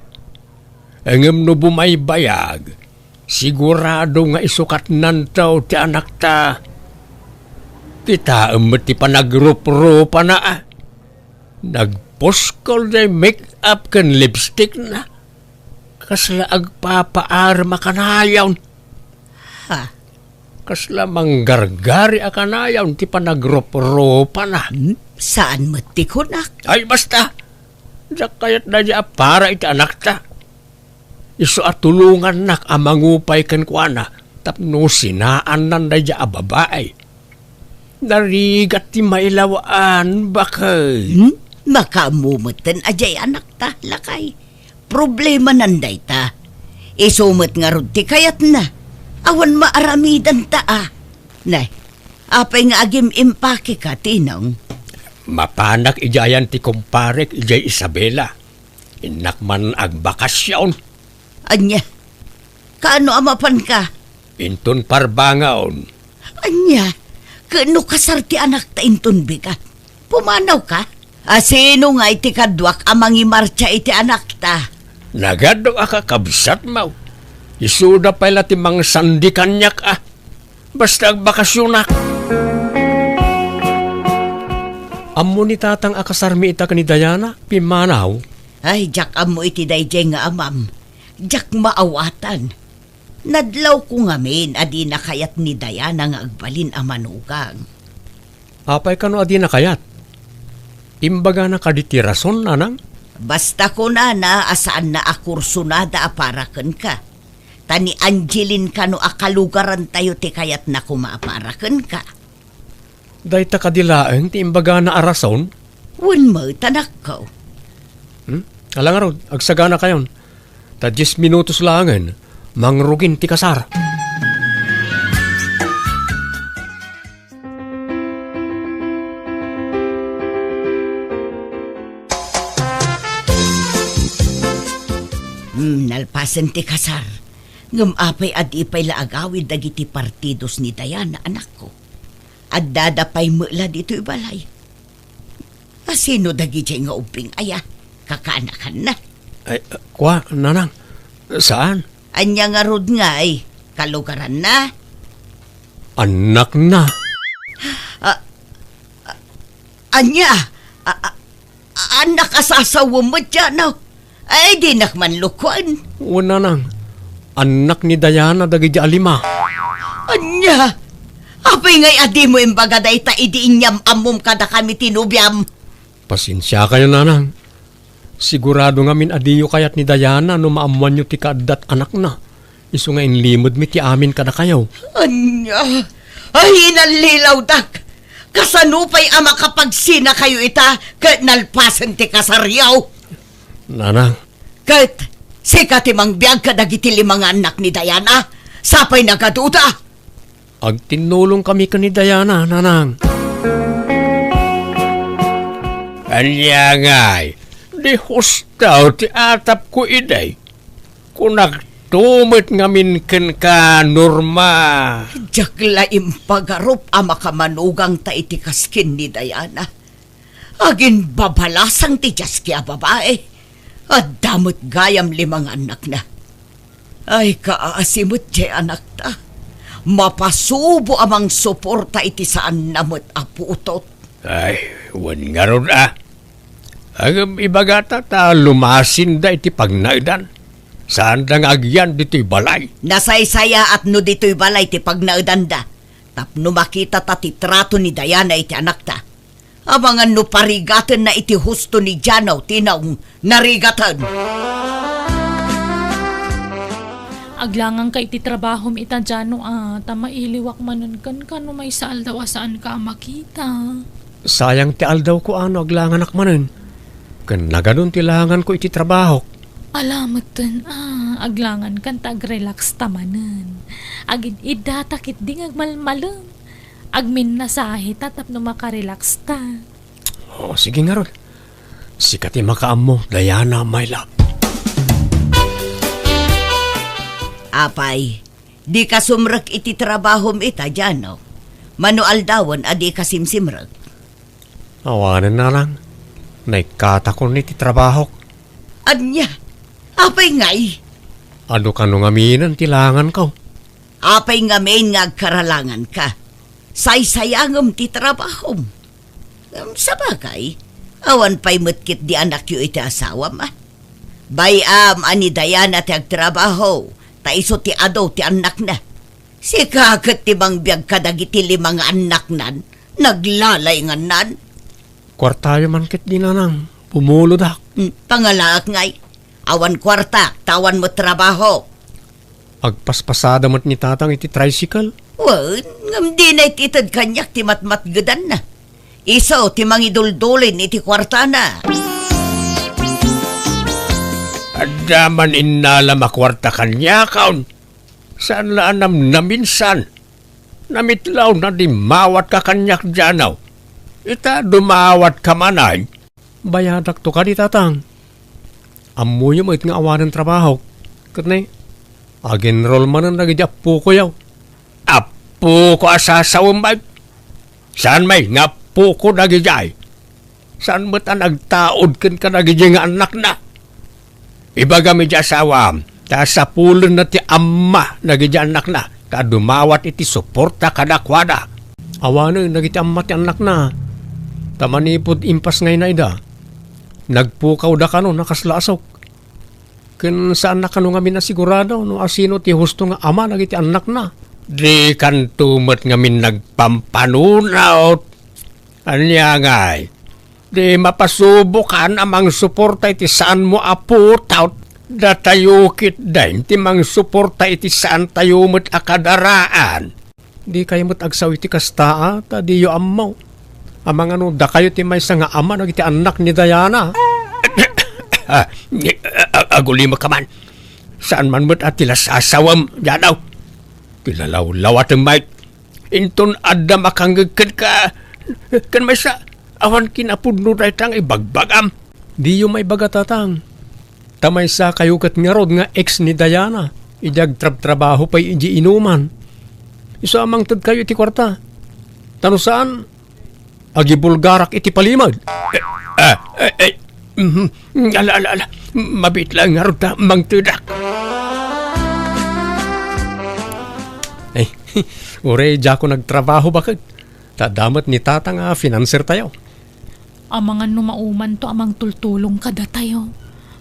Angam no bumaybayag. Sigurado nga isukat nan tao ti anak ta. Kita ti panagrup-rupa na Nagposkol na make-up kan lipstick na. Kasla agpapaar makanayaw. Ha? Kasla manggargari akanayaw ti panagrup-rupa na. Saan mo't ti kunak? Ay basta. Diyak kayat na diya para iti anak ta. Iso at tulungan nak amangupay kan kuana. Tapno sinaan nan na diya babae. Narigat ti mailawaan bakay. Makamumutan ajay anak ta, lakay. Problema nanday ta. Isumot nga rod ti kayat na. Awan maaramidan ta Nay, Apay nga agim impake ka, tinong. Mapanak ijayan ti kumparek ijay Isabela. Inak man ag bakasyon. Anya, kaano amapan ka? Intun parbangaon. Anya, kaano kasarti anak ta inton bigat? Pumanaw ka? Sino nga iti kadwak amang imarcha iti anak ta? Nagado akakabsat mau. Isuda pala ti mga sandi kanyak Basta ag bakasyonak. Amo ni tatang akasarmi ita ni Diana, pimanaw. Ay, jak amo iti dayjay nga amam. Jak maawatan. Nadlaw ko ngamin adi na kayat ni Diana nga agbalin a manugang. Apay kano adi na kayat? Imbaga na kaditi rason, nanang? Basta ko na asaan na akursunada aparaken ka. Tani Angeline kano akalugaran tayo ti kayat na kumaaparaken ka. Day ta kadilaeng ti imbaga na arason? Wan mo, tanak ko. Alang araw, agsagana kayon. Ta 10 minutos langan, mangrugin ti kasar. Nalpasan ti kasar. Ngumapay at ipay laagawid dagiti partidos ni Diana, anak ko. At dadapay mula dito ibalay. Sino dagiti nga uping aya? Kakanakan na. Ay, kwa, nanang, saan? Anya nga rod nga ay, kalugaran na. Anak na. Anya, anak asasawa mo dyan, no? Ay, di nakmanlukuan. Una nang, anak ni Diana dagiti alima. Anya, apay ngay adi mo imbaga day ta idiinyam amom kada kami tinubyam. Pasensya kayo, nanang. Sigurado nga min adiyo kayat ni Diana no maamuan nyo ti kaadat anak na. Isu nga inlimod mi ti amin kada kayo. Anya, ay inalilaw dak. Kasanupay ama kapag sina kayo ita, kat nalpasan ti kasaryaw. Nanang. Kat, sika ti mangbiyag ka dagiti limang anak ni Diana, sapay nagaduda. Agtinulong kami ka ni Diana, nanang. Kanya nga'y, di hustaw ti atap ko iday. Kung nagtumit ngamin ka Norma. Jakla impagarup ama kamanugang ta iti kaskin ni Diana. Agin babalasang ti Jaski a babae. At damot gayam limang anak na. Ay kaasimot di anak ta. Mapasubo amang suporta iti saan namot aputot. Ay, wan nga ron Ang ibagata ta lumasin da iti pagnaidan. Saan da nga agyan dito'y balay? Nasaysaya at no dito'y balay ti pagnaidan da. Tapno makita ta ti trato ni Diana iti anak ta. Abangan no parigatan na iti husto ni Janaw tinaw narigatan. Aglangang ka iti trabahom ita Jano ta mailiwak manon kan no may saal daw saan ka makita. Sayang ti aldaw ko aglangan akmanen. Kan naganon ti langan ko iti trabaho. Alamat ten, aglangan kan tag-relax tamanen. Agin idatakit ding agmalmalem. Agmin na sahi tatap no makarelax ta. Oh, sige nga ron. Sikati makaam mo, Diana, my love. Apay, di ka sumrek iti trabahom ita dyan, no? Manual dawon adi ka simsimrek. Awanan na lang. Naikatakon iti trabaho. Anya, apay ngay? Ano ka nung aminan tilangan ko? Apay nga main nga agkaralangan ka. Saysayangam ti trabahom. Sa bagay, awan pa'y mutkit di anak yu iti asawa ma. Bayam ani Diana ti agtrabaho, ta iso ti adaw ti anak na. Si kakat ti bang biyag kadagiti limang anak nan, naglalay nga nan. Kwartayo man kit di nanang, pumulodak. Pangalaak ngay, awan kwarta, tawan mo trabaho. Agpaspasada mo't ni tatang iti tricycle. Well, ngam di na ititad kanyak ti matmatgadan na. Iso ti mangiduldulin iti kwarta na. Adaman inala makwarta kanya kaon. Saan laan naminsan? Namitlaw na di mawat ka kanyak djanaw. Ita dumawat ka manay. Bayadak to ka di tatang. Amuyo mo it nga awan ng trabaho. Katnay, agenrol man ang nagidya po ko yaw. Apo ko asasawang ba? Saan may nga po ko nagidya? Saan mo't ang nagtaod ka nagidya nga anak na? Ibaga mi dya asawam. Ta sa pulon na ti amma nagidya anak na. Kadumawat iti suporta kadakwada. Awan na nagiti amma ti anak na. Tamanipod impas ngay na ida. Nagpukaw da kano nakaslasok. Ken saan na kano ngamin na sigurado no asino ti husto nga ama nagiti anak na. Di kan tumet ngamin nagpampanunaw. Anya ngay. Di mapasubukan amang suporta iti saan mo aputaw. Datayukit dahin ti mang suporta iti saan tayo mo't akadaraan. Di kayo mo't agsaw iti kastaa ta di yo amaw. Amang ano da kayo ti may nga ama nagiti anak ni Diana. Agulima ka man. Saan man mo't at tilasasawam janaw. Tilalaw-law at may inton adda makanggagkan ka. Kan may sa awan kinapudno dahi tang ibagbagam. Di yo may bagatatang. Tamay sa kayo kat nga rod nga ex ni Diana. Ijag trabaho pa'y iji inuman. Isa amang tad kayo iti kwarta. Tano saan? Agibulgarak iti palimad. Ala. Mabit lang nga rod ta mang tudak. Ay, ure, dya ko nagtrabaho bakit? Tadamat ni tata nga financer tayo. Amangan no mauman to amang tultulong kada tayo.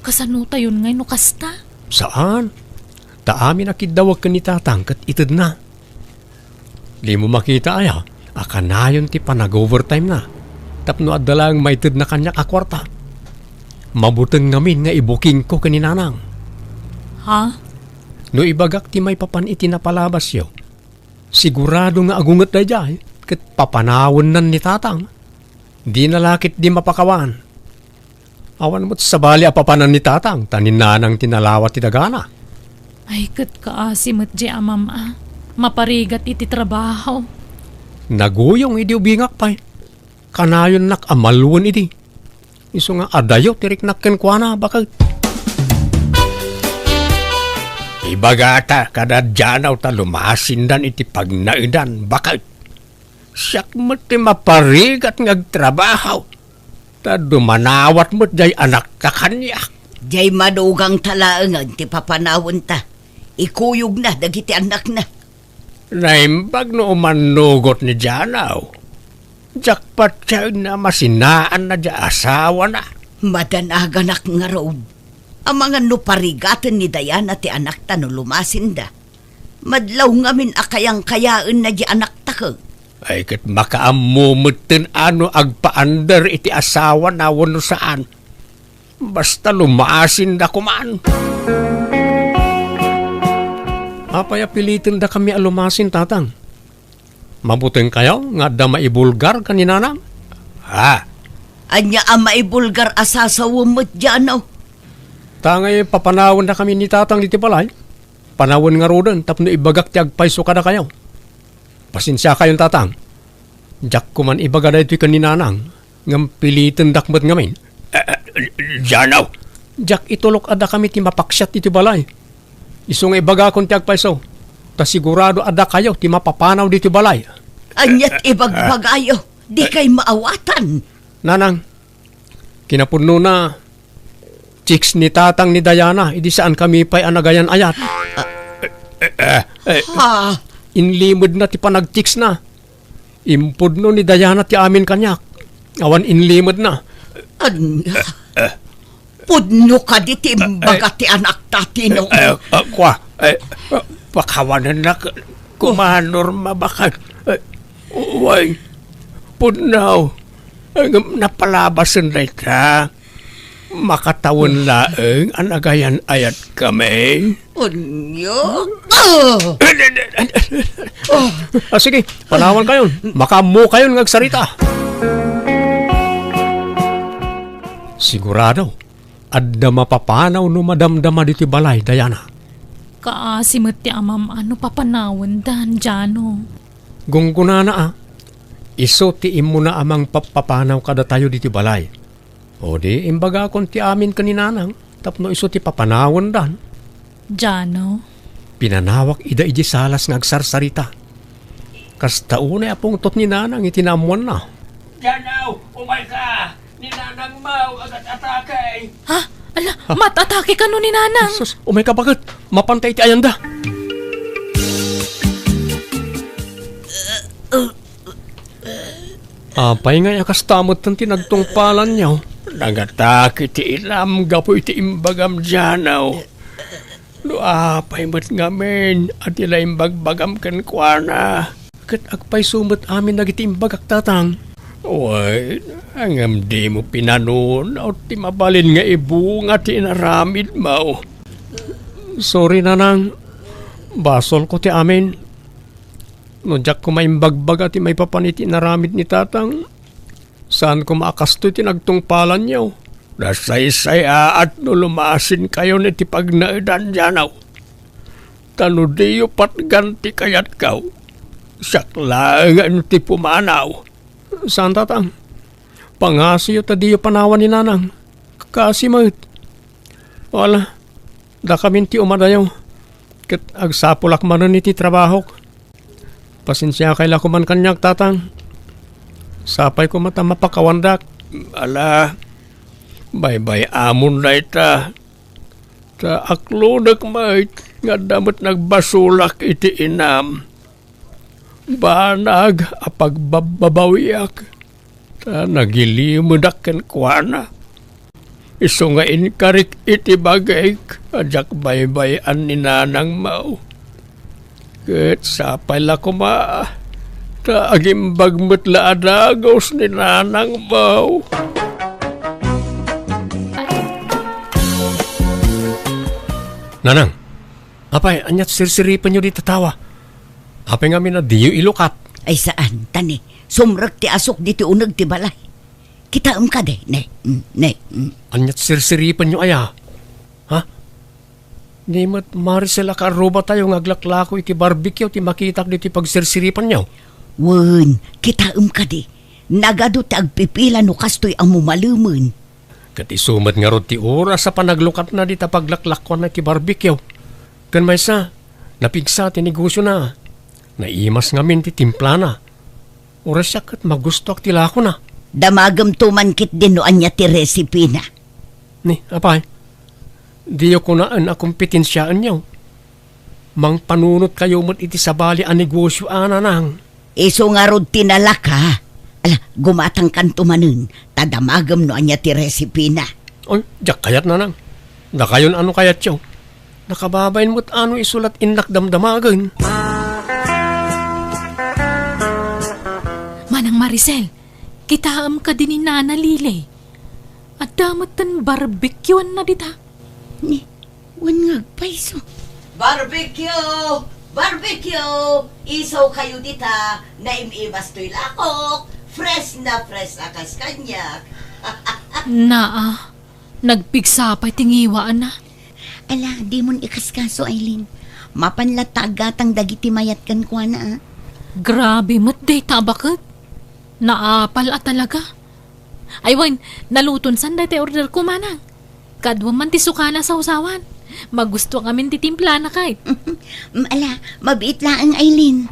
Kasano tayo ngay no kasta? Saan? Taamin akidawag ka ni tatang kat itid na. Di mo makita aya, akanayon ti panag-overtime na. Tapno at dalang may itid na kanyak akwarta. Mabuteng ngamin nga ibuking ko kaninanang. Ha? No ibagak ti may papan iti napalabas yo. Sigurado nga agungat na dyan, kat papanawon nan ni tatang. Di nalakit di mapakawan. Awan mo't sabali apapanan ni tatang, taninanang tinalawat ti dagana. Ay, kat kaasimot di amama. Maparigat iti trabaho. Naguyong idi ubingak pa'y. Kanayon nak amalwan idi. Iso nga adayo tirik nakken kwa na bakit. Ibagata kada djanaw ta lumasindan iti pagnaidan bakit. Siyak mo't ti maparigat ngagtrabaho. Ta dumanawat mo't jay anak ka kanyak. Jay madugang talaangan ti papanawon ta. Ikuyog na dagiti anak na. Naimbag no umanugot ni Janaw. Jakpat siya na masinaan na dya asawa na. Madanaganak nga road. Ang mga nuparigatan ni Diana ti anak ta no lumasinda. Madlaw ngamin akayang kayaan na di anak ta ka. Ay kat makaamumutin ano agpaandar iti asawa na wano saan. Basta lumasin da kuman. Apaya pilitin da kami alumasin tatang. Mabuting kayo nga da maibulgar kaninanang. Ha? Anya ang maibulgar asasawamot dyan o. Tangay papanawon na kami ni tatang diti balay. Panawon nga rodan tapno ibagak ti agpaiso kada kayo. Pasensya kayong tatang. Jak ko man ibaga na ito'y kaninanang. Ngam pilitin dakmat ngamin. Janaw. Jak itulok ada kami ti mapaksyat iti balay. Iso nga ibaga kong ti agpaiso. Ta sigurado ada kayo ti mapapanaw diti balay. Anyat ibagbagayo. Di kay maawatan. Nanang. Kinapuno na. Chicks ni tatang ni Diana. Idi saan kami pa'y anagayan ayat. Ha? Inlimod na ti panag-chicks na. Impod no ni Diana ti amin kanyak. Awan inlimod na. Anya? Pudno ka di ti imbaga ti anak tatino. Pakawanan na kumanor mabakan. Uway, pudnaw. Napalabasan na ka. Makatawon laeng anagayan ayat kami. Unyo? Sige, panawan kayon. Makamu kayon ngagsarita. Sigurado, adda mapapanaw no madamdama diti balay, Diana. Kaasimot ti amam ano papanawon dan djano. Gunggunana iso ti imo na amang papapanaw kada tayo diti balay. O di imbaga kon ti amin kaninanang tapno iso ti papanawon dan. Jano? Pinanawak ida iji salas nga agsarsarita. Kas taunay apong tot ni nanang itinamuan na. Janaw, umay ka! Ni nanang mau agad atake! Ha? Ala, matatake ka no ni Nanang. Sus, umay ka bakit? Mapantay ti ayanda. Apay nga yakas tamot ng tinagtungpalan niya. Nagatake ti ilam gapoy ti imbagam janaw. Apay mat ngamin at ila imbagbagam kan kuana. Kat agpay sumot amin nagiti imbagak tatang. Uy, hangam di mo pinanon o ti mabalin nga ibunga ti inaramid mo. Sorry nanang, basol ko ti amin. Nunjak ko may imbagbag at may papaniti naramid ni tatang. Saan ko maakasto ti nagtungpalan niyo? Nasay-say at no lumasin kayo ni ti pagnaidan janaw. Tano diyo pat ganti kayat kaw. Saklangan ti pumanaw. Saan tatang? Pangasiyo ta diyo panawan ni nanang. Kasi mahit. Wala. Da kami ti umadayaw. Kat agsapulak manan iti trabaho. Pasensya kay lako man kanyak tatang. Sapay ko mata mapakawandak. Ala. Bye-bye amon na ita. Ta aklodak mahit. Nga damat nagbasulak iti inam. Banag apagbabawiak. Ta nagilimudak ken kuana. Iso nga inkarik iti bagay. Ajak baybay-an ni nanang mau. Ket sapay la kuma. Ta agimbag metla adagos ni nanang mau. Nanang, apay anyat sirsiripan nyo di tatawa. Apay nga na diyo ilukat. Ay saan, tani? Sumrag ti asok diti unag ti balay. Kitaam ka de, ne. Anyat sirsiripan nyo aya. Ha? Di mat Maricel akaroba tayo ngaglaklako iti barbecue ti makitak diti pagsirsiripan nyo. Wen, kitaam ka de. Nagado ti agpipila no kastoy ang mumaluman. Kat isumat nga ro ti oras sa panaglukat na dita paglaklakwan na ti barbecue. Kan may sa, napigsa ti negosyo na. Naimas ngamin ti timpla na. Oras siya kat magusto ak tilako na. Damagam tumankit din no anya ti recipe na. Ni, apay, diyo ko naan a kompetensyaan niyo. Mang panunot kayo mo't iti sabali ang negosyo ananang. Iso nga rod tinalaka. Ala, gumatang kan tumanun. Tadamagam no anya ti recipe na. Oy, jak kayat nanang. Nakayon ano kayat siyo. Nakababayin mo't ano isulat inlak damdamagan. Manang Maricel, kitaam ka din ni Nana Lile. At damat tan barbecuean na dita. Ni, wan nga paiso. Barbecue! Barbecue! Isaw kayo dita na imimas to'y lakok. Fresh na akas kanyak. Naa, nagpigsapay tingiwaan na. Ala, di mon ikaskaso, Aileen. Mapanlatagatang dagiti mayat kan kwa na. Grabe mo't day tabakot. Naapal at talaga. Ay wan, naluton san dati order ko manang. Kadwa man ti sukana sa usawan. Magusto kami titimpla na kahit. Ala, mabiit lang, Aileen.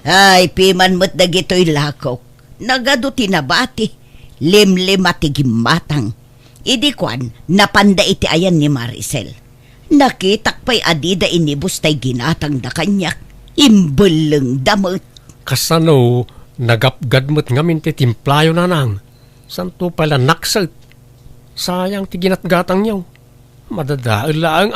Ay, piman mo't dagito'y lakok. Nagado tinabati. Limlim at gimatang. Idi kwan, napanda iti ayan ni Maricel. Nakitak pa'y adida inibus tay ginatang da kanyak. Imbeleng damot. Kasano, nagapgadmot ngamin ti timplayo nanang. Santo pala naksat. Sayang ti ginatgatang niyo. Madadaal lang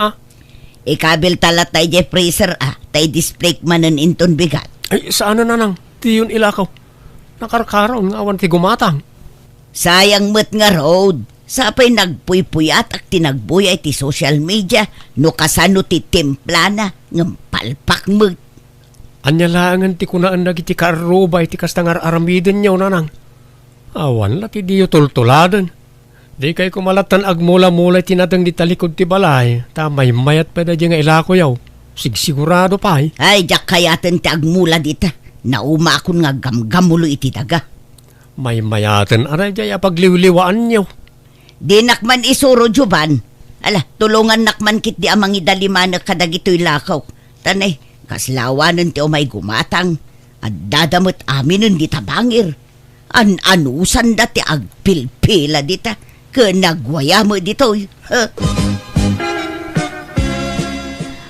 Ikabil talat tay je freezer tay display manen inton bigat. Ay, saan na nanang? Ti yun ilakaw. Nakarkaroon nga awan ti gumatang. Sayang met nga road. Sapay nagpuypuyat at tinagbuyay ti social media no kasano ti templana ng palpak met. Anyalangan ti kunaan nagiti karubay ti kastangar aramiden niyo nanang. Awan la ti diyo tultuladan. Di kay kumalatan agmula-mula tinadang di talikod ti balay. Tamay mayat pa da nga ilako yaw. Sigurado pa eh. Ay, jak kayaten ti agmula dita. Nauma akon nga gamgamulo iti daga. May mayaten aray jaya pagliwliwaan niyo. Di nakman isuro juban. Ala, tulungan nakman kit di amang idalimanak kadagito'y lakaw. Tanay, kaslawanan ti umay gumatang. At dadamot aminin di tabangir. Anusan dati agpilpila dita. Kanagwaya mo dito.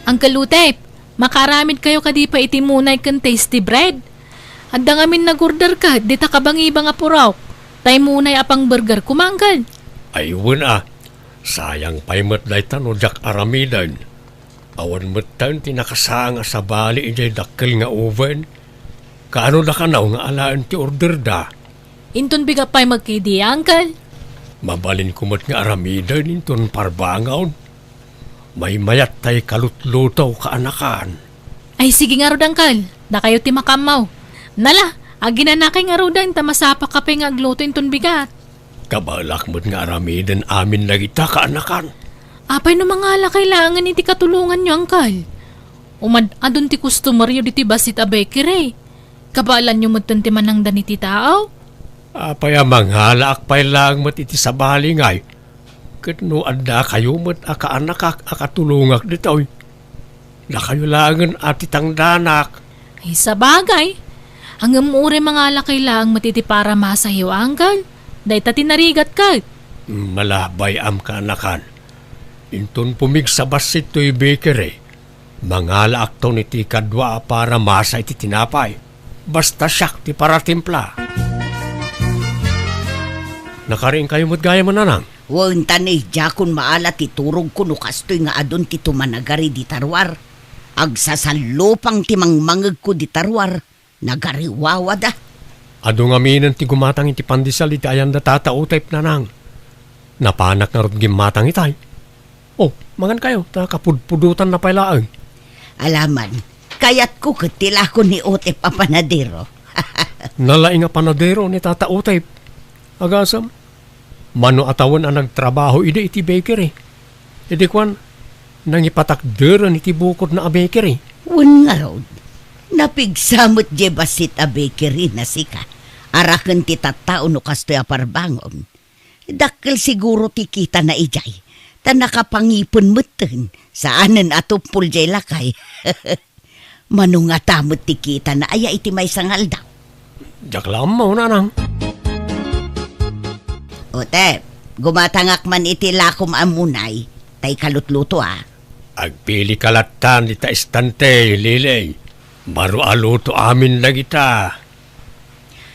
Uncle Utep, makaramid kayo kadi pa iti munay kan tasty bread. Adda ngamin nag-order ka, di ta kabang-ibang apuraw. Tay munay apang burger kumanggal. Ayun sayang pa'y matday tano jak aramidan. Awan matan tinakasanga sa bali ijay dakkel nga oven. Kaano da kanaw nga alaan ti order da? Inton biga pa'y magkidi, Uncle. Mabalin kumot nga aramidan inton parbangaw. May mayat tay kalutlutaw kaanakan. Ay sige nga rod, Uncle. Da kayo ti makamaw. Nala, aginanakay nga rodan ta masapa ka pa nga agluto inton bigat. Kabalak mo't nga aramidan amin na kita kaanakan. Apay no mga ala kailangan iti katulungan nyo, Uncle. Adun ti customer yun iti basit a bakery. Kabalan nyo mo't ti manang daniti tao. Apay amang halaak pa'y lang mo't iti sa balingay. Katno anda kayo mo't akaanakak akatulungak ditoy. Na kayo langan ati tangdanak. Ay sa bagay. Ang umure mga ala kailangan matiti para masayo, Uncle. Day ta tinarigat ka. Malabay am kaanakan. Inton pumig sa basit to'y bakery. Mangala akto ni ti kadwa para masa iti tinapay. Basta siyak ti para timpla. Nakaring kayo mo't gaya mananang. Wan tanay, jakon maala ti turog ko no kastoy nga adon ti tumanagari di tarwar. Agsasalupang ti mangmangag ko di tarwar. Nagariwawa da. Ado nga minan ti gumatang iti pandisal iti ayan da tatautayp nanang. Napanak nga rod gimatang itay. Oh, mangan kayo, kapudpudutan na pailaang. Alaman, kayat ko katila ko ni Otep a panadero. Nalaing nga panadero ni Tata Utay. Agasam, mano atawan ang nagtrabaho iti bakery. Idi kwan, nangipatakderan iti bukod na a bakery. Un nga rod, napigsamot je basit a bakery na sika. Arakan ti tattao no kastoy a parbangon. Dakkel siguro ti kita na ijay. Ta nakapangipon meten saanen ato puljay lakay. Manungatamot ti kita na aya iti may sangal daw. Jaklam mo nanang. Otep, gumatangak man iti lakom amunay. Tay kalutluto Agpili kalatan ita estante, Lilay. Baro aluto amin lagi ta.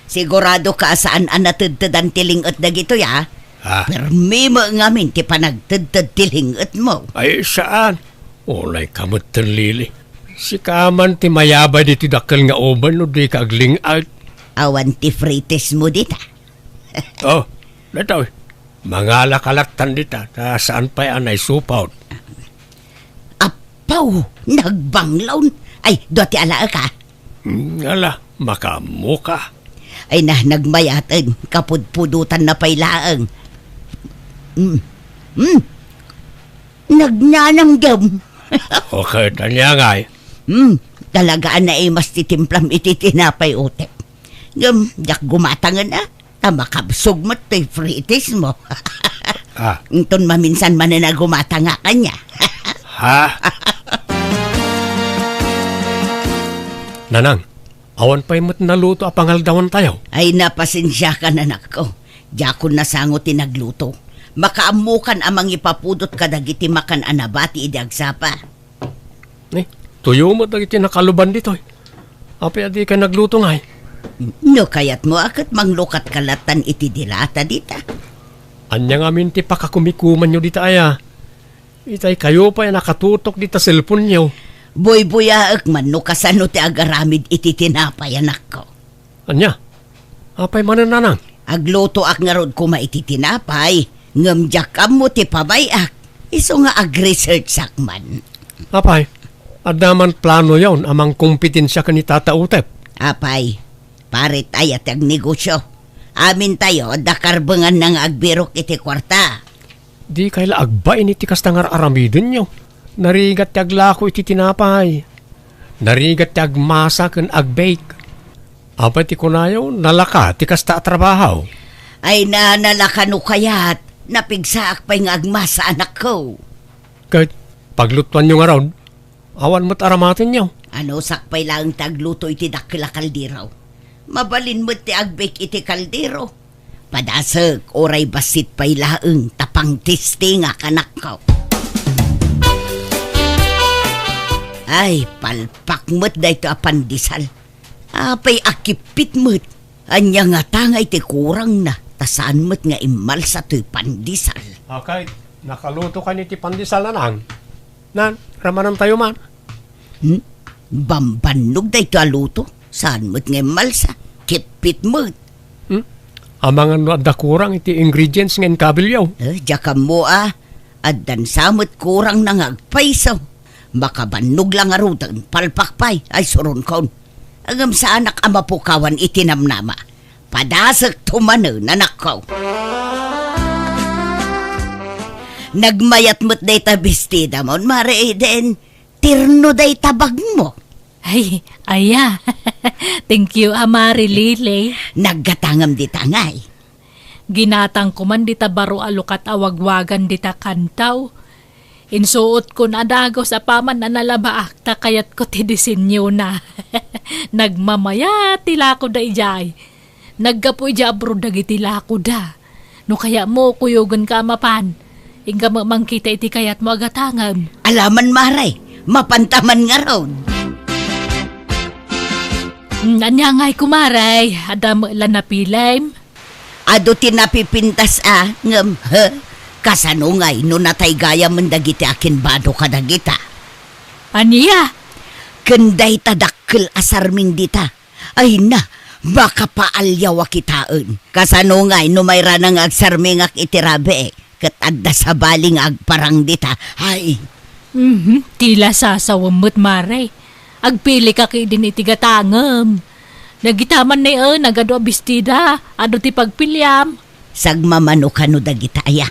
Sigurado ka saan anatudtudan tilingot na gito ya? Permi mo ngamin ti panagtudtud tilingot mo. Ay saan? Olay kamutan, Lili. Si kaman ti mayabay diti dakkel nga oban no di kagling out. Awan ti frites mo dita. Oh, dito. Mga lakalatan dita. Ta saan pa'y anay supaut? Apaw, nagbanglaw. Ay, doti ala ka. Ala, makamuka. Ay nagmayatan, kapudpudutan na pailaang. Nagnananggam. Okay, tanya nga Talagaan na mas titimplam iti tinapay Otep. Jak gumatangan tamakabsog mo to'y fritis mo. Inton maminsan man na gumatanga ka niya. Nanang, awan pa'y mat naluto a pangaldawan tayo. Ay napasensya ka nanak ko. Jakon nasangot tinagluto. Makaamukan amang ipapudot kadagiti makan anabati idi agsapa. Tuyo mo dagiti nakaluban dito. Apay adi ka nagluto nga. No kayat mo akat manglukat kalatan iti dilata dita. Anya nga minti pakakumikuman nyo dita aya. Itay kayo pa nakatutok dita cellphone nyo. Boy-boyaak man no kasano ti agaramid iti tinapay anak ko. Anya? Apay manananang? Agluto ak nga rod kuma iti tinapay. Ngamjakam mo ti pabayak. Iso nga ag-research sakman. Apay, adaman plano yawn amang kompetensya ka ni Tata Utep. Apay, parit ayat ag negosyo. Amin tayo, dakarbangan nang agbirok iti kwarta. Di kayla agbain iti kastangar aramidin nyo. narigat ti aglako iti tinapay. Narigat ti agmasa ken agbake. Apa ti kunayaw, nalaka ti kasta trabaho. Ay nalakano kayat, napigsaak pa'y nga agmasa anak ko. Kahit paglutuan nyo nga raw, awan mo't aramatin nyo. Ano sakpay lang tagluto iti dakila kaldero. Mabalin mo't ti agbake iti kaldero. Padasag, oray basit pa'y laeng tapang tisti nga kanak ko. Ay, palpak mo't da ito apandisal. Apay akipit mo't. Anya nga tangay ti kurang na. Tasaan mo't nga imal sa to'y pandisal. Okay, nakaluto ka ni ti pandesal na nang. Nan, ramanan tayo man. Bambanog da ito aluto. Saan mo't nga imal sa kipit mo't. Amangan no adda kurang iti ingredients ng kabilyaw. Diyakam mo at dansamot kurang nang agpaisaw. Baka banog lang arutan, palpakpay, ay suron kon. Agam sa anak ama po kawan itinamnama. Padasak tumano nanak ko. Nagmayat mo't day tabistida mo, mare eden, tirno day tabag mo. Ay, aya. Thank you, Amari Lily. Naggatangam di tangay. Ginatang ko man dita baro alukat awagwagan dita kantaw. Insuot ko na dagaw sa paman na nalabaak ta kayat ko ti disenyo na. Nagmamaya tila ko da ijay. Naggapo ija abroad dagi tila ko da. No kaya mo kuyugan ka mapan. Inga mamangkita iti kayat mo agatangam. Alaman maray, mapantaman nga raw. Anyangay kumaray, adam lan napilaym. Ado tinapipintas ngam kasanungay no natay gaya mendagiti akin bado kadagita. Aniya? Kenday tadakkel asarming dita. Ay na, baka paalyaw kitaan. Kasanungay no may ranang agsarmingak itirabe ket adda sa baling agparang dita. Ay. Tila sasawamot maray. Agpili ka kay din itigatangam. Nagitaman na nagado abistida, ado ti pagpilyam. Sagmamano ka no dagita aya.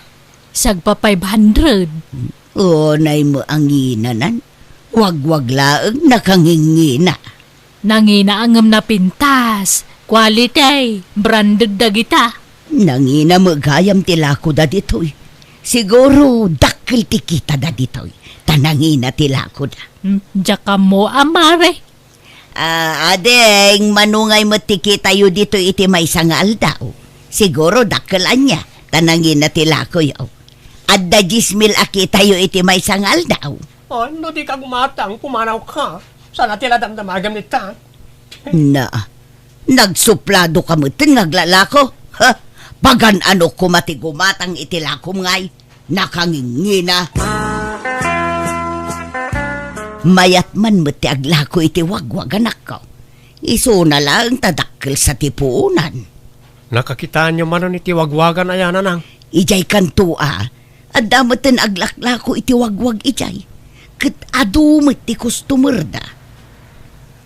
Sagpa 500. Nay mo ang inanan. Wag-wag laeng nakangingina. Nangina angam na pintas. Quality, branded dagita. Nangina mo gayam tilako da ditoy. Siguro dakkel ti kita da ditoy. Tanangina tilako da. Diyaka mo, amare. Adeng, manungay mo tiki tayo dito iti may sangal daw. Siguro dakkelan niya. Tanangin na tilako yaw. Adda 10,000 aki tayo iti may sangal daw. Ano di ka gumatang, pumanaw ka. Sana tila damdamagam ni ta. Na, nagsuplado ka mo tin naglalako. Ha? Pagan ano kumati gumatang iti lakom ngay. Nakangingina. Mayat man mo ti aglako iti wagwag anak ko. Iso na lang tadakkel sa tipuunan. Nakakitaan nyo man iti wagwagan ayan nang. Ijay kantua, at damaten aglaklako iti wagwag ijay. Ket adumit ti customer da.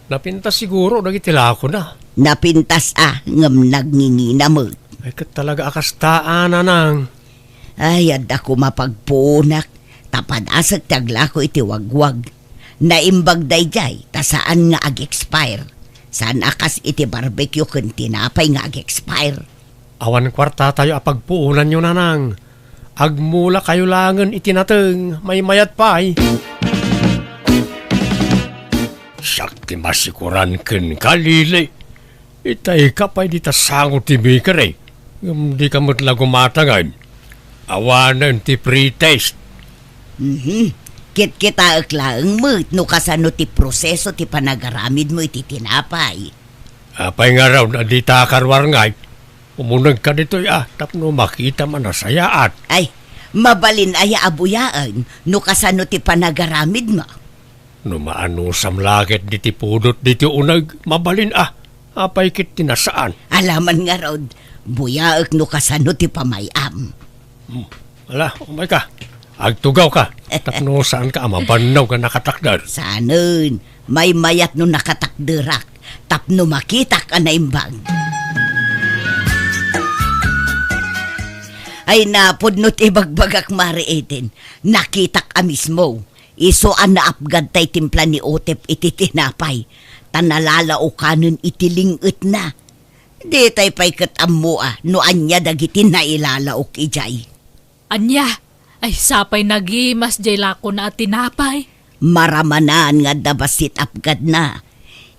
Napintas siguro nagiti lako na. Napintas ngam nagngingina mo. Ay kat talaga akastaan nang. Ay adda ko mapagpunak. Tapad asag ti aglako iti wagwag. Naimbag dayjay, ta saan nga ag-expire. Saan akas iti barbecue kun tinapay nga ag-expire. Awan kwarta tayo apagpuunan nyo nanang. Agmula kayo langan itinateng, may mayat pa ay. Sakti masikuran ken kalili. Itay ka pa'y di tasangot ti baker eh. Di ka matla gumatangan. Awanan ti pre-taste. Kit-kita aklaang mo, no kasano ti proseso ti panagaramid mo iti tinapay. Apay nga raw na di takarwar ngay. Umunag ka dito tapno makita man na sayaat. Ay, mabalin aya abuyaan, no kasano ti panagaramid mo. No maano samlaget di ti pudot di ti unag, mabalin apay kit tinasaan. Alaman nga raw, buyaak no kasano ti pamayam. Ala, umay ka. Agtugaw ka. Tapno saan ka mabanaw ka nakatakdar. Saanon, may mayat no nakatakderak. Tapno makita ka na imbang. Ay napod no tibagbagak mari eten. Nakitak a mismo. Iso ang naapgad tay timpla ni Otep iti tinapay. Tanalala o kanon itilingot na. Di tay pay katammo no anya dagiti na ilalaok ijay. Anya, ay sapay nagimas jay lako na tinapay. Maramanan nga dabasit apgad na.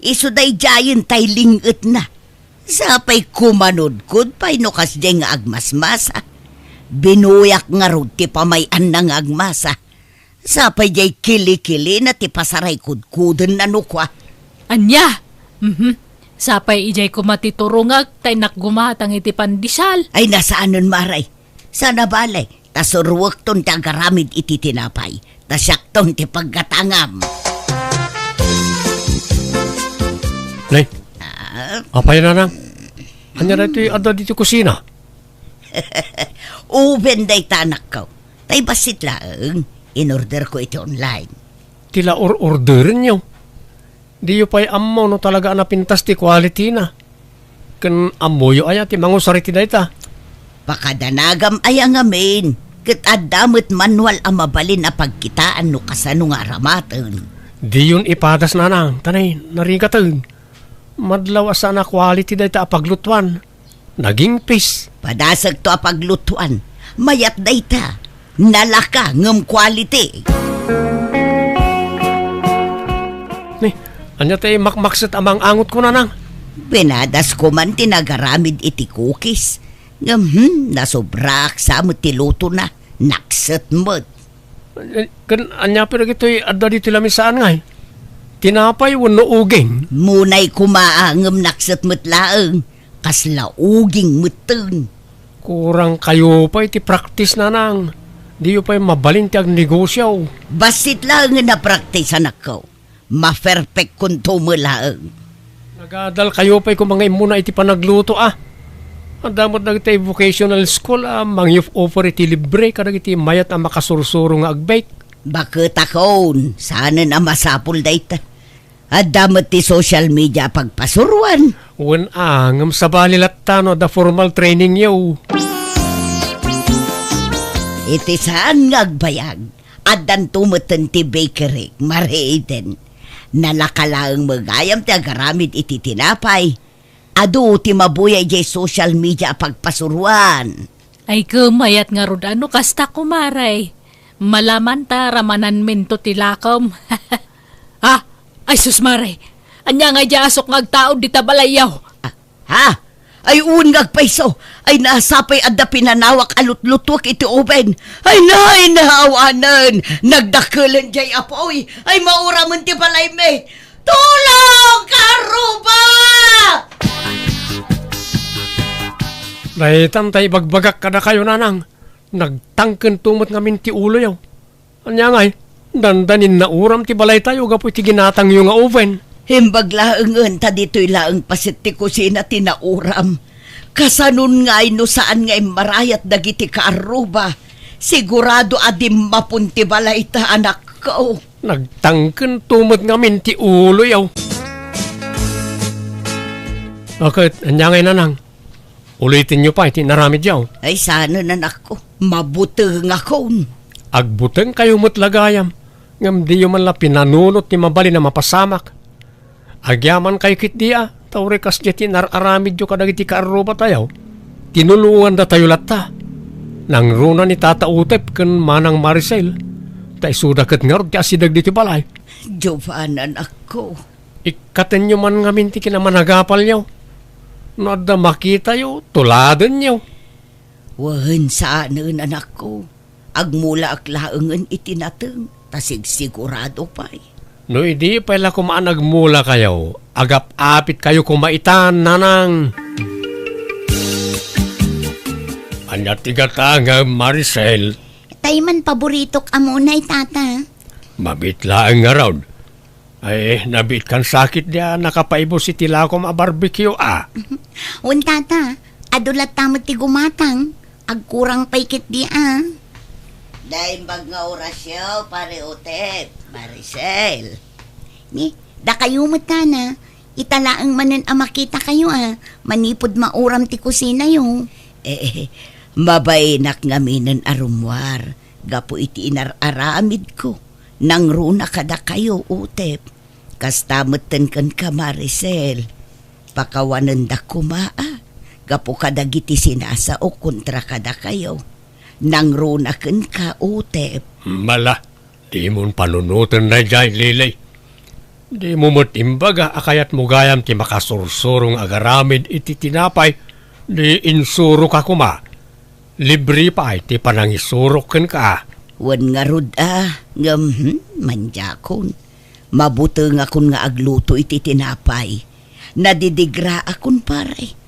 Iso day jayon tay lingot na. Sapay kumanod kud pay no kasjay nga agmasmasa. Binuyak nga rod ti pamayan na nga agmasa. Sapay jay kili-kili na ti pasaray kudkudon na nukwa. Anya, sapay ijay ko matiturungag tay nakgumatang iti pandisal. Ay nasaanon maray. Sana balay. Tasurwak ton ti agaramid iti tinapay. Tasyak ton ti paggatangam. Nay, apay na nang. Anya na ito ada dito kusina. Uben day tanak ko. Tay basit lang. In-order ko ito online. Tila orderin nyo. Di yu pa'y ammo no talaga na pintas ti quality na. Kan ammo yu aya ti mangusariti na ita. Pakadanagam ay ang amin. Kat adamot manual ang mabalin na pagkitaan no kasano nga ramatan. Di yun ipadas na nang. Tanay, narigatan. Madlaw asa na quality na ita apaglutuan. Naging pis. Padasag to apaglutuan. Mayat da ita. Nalaka ngam quality. Ni, anya tayo makmakset amang angot ko na nang. Binadas ko man tinagaramid iti cookies. Nasobrak sa mo tiluto na. Nakset mo. Kan anya pero gito'y adda dito lami saan nga eh. Tinapay wano uging. Munay kumaangam nakset mo't laang. Kasla uging muteng. Kurang kayo pa iti practice na nang. Di yu pa'y mabalin ti ag negosyo. Basit lang na practice anak ko. Ma-perfect kung tumulaang. Nagadal kayo pa'y kung mga imuna iti panagluto Ang damot na iti vocational school mangyuf offer iti libre kadag iti mayat ang makasursuro nga agbake. Bakit akon? Sana na masapul da ita. At damot ti social media pagpasuruan. Wen angam sa balilat tano da formal training yaw. Iti saan ngagbayag. At dan tumutan ti bakery, mareiden. Nalakalaang magayam ti agaramid iti tinapay. Adu ti mabuyay jay social media pagpasuruan. Ay kumayat nga rod ano kasta kumaray. Malaman ta ramanan minto tilakom. Ay susmaray. Anya nga asok ngagtaod di tabalayaw. Ha? Ay ungag paiso. Ay nasapay adda pinanawak alutlutok iti oben. Ay nahawanan. Nagdakulan jay apoy. Ay mauraman ti balay me. Tulong karuba! Dahil tay bagbagak kada kayo nanang. Nagtangken tumot ngamin ti ulo yaw. Anya ngay, dandanin na uram ti balay tayo gapo ti ginatang yung nga oven. Himbag laangan ta dito'y laang pasit ti kusina tinauram. Kasanun ngay no saan ngay marayat dagiti kaaruba. Sigurado adim mapunti balay ta anak ko. Nagtangken tumot ngamin ti ulo yaw. Bakit, anya ngay nanang? Ulitin nyo pa, iti naramid yaw. Ay sana nanak ko, mabuteng ako. Agbuteng kayo mo't-lagayam. Ngam di man la pinanunot ni mabali na mapasamak. Agyaman kayo kit dia, tawre kas di tinararamid yo kadag iti kaaruba tayo. Tinulungan da tayo latta. Nang runa ni Tata Utep kan manang Maricel. Tay suda kat ngarod ti asidag diti balay. Jovan anak ko. Ikaten nyo man ngamin ti kinamanagapal nyo. No da makita yo, tuladen nyo. Wahan saanan anak ko. Agmula aklaangan itinateng. Tasig sigurado pa'y. No hindi pala kumaan nagmula kayo. Agap-apit kayo kumaitan, nanang. Anya tigatanga, Maricel. Tay man paborito ka munay, tata. Mabitlaan nga raw. Ay, nabit kan sakit niya, nakapaibo si Tilakom a barbecue, Un, tata, adulat tamot ti gumatang. Agkurang paikit di, Dahil bag nga orasyo, pare Utep, Maricel. Ni, da kayo mo, tana. Italaang manan makita kayo, Manipod mauram ti kusina yung. Mabainak nga minan arumwar. Gapo iti inararamid ko. Nang runa kada kayo, utep. Kastameten kan ka, Maricel. Pakawanan da kumaa. Gapo kada giti sinasa o kontra kada kayo. Nang runa kan ka, utep. Mala, di mo panunutan na dyan, Lilay. Di mo imbaga akayat mo gayam ti makasursurong agaramid iti tinapay, di insuro ka kuma. Libre pa ti panangisurok kan ka. Wan nga rod manjakon. Mabuto nga kun nga agluto iti tinapay. Nadidigra akon pare.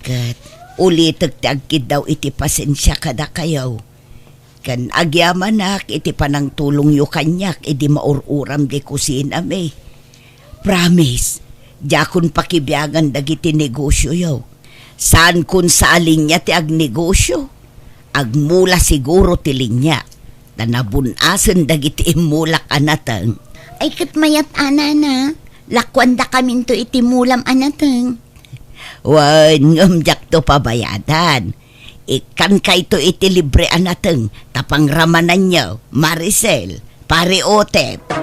Kat ulitek ti agkid daw iti pasensya kada kayaw. Kan agyaman iti panang tulong yu kanyak iti maururam di kusina me. Promise, jakon pakibiyagan dagiti negosyo yaw. Saan kun sa alinya ti agnegosyo? Agmula siguro ti linya. Tanabunasan dagiti imulak anatang. Ay kat mayat anana. Lakwan da kamin to iti mulam anatang. Wan ngamjak to pabayadan. Ikan kay to iti libre anatang. Tapang ramanan niyo, Maricel, pare Otep.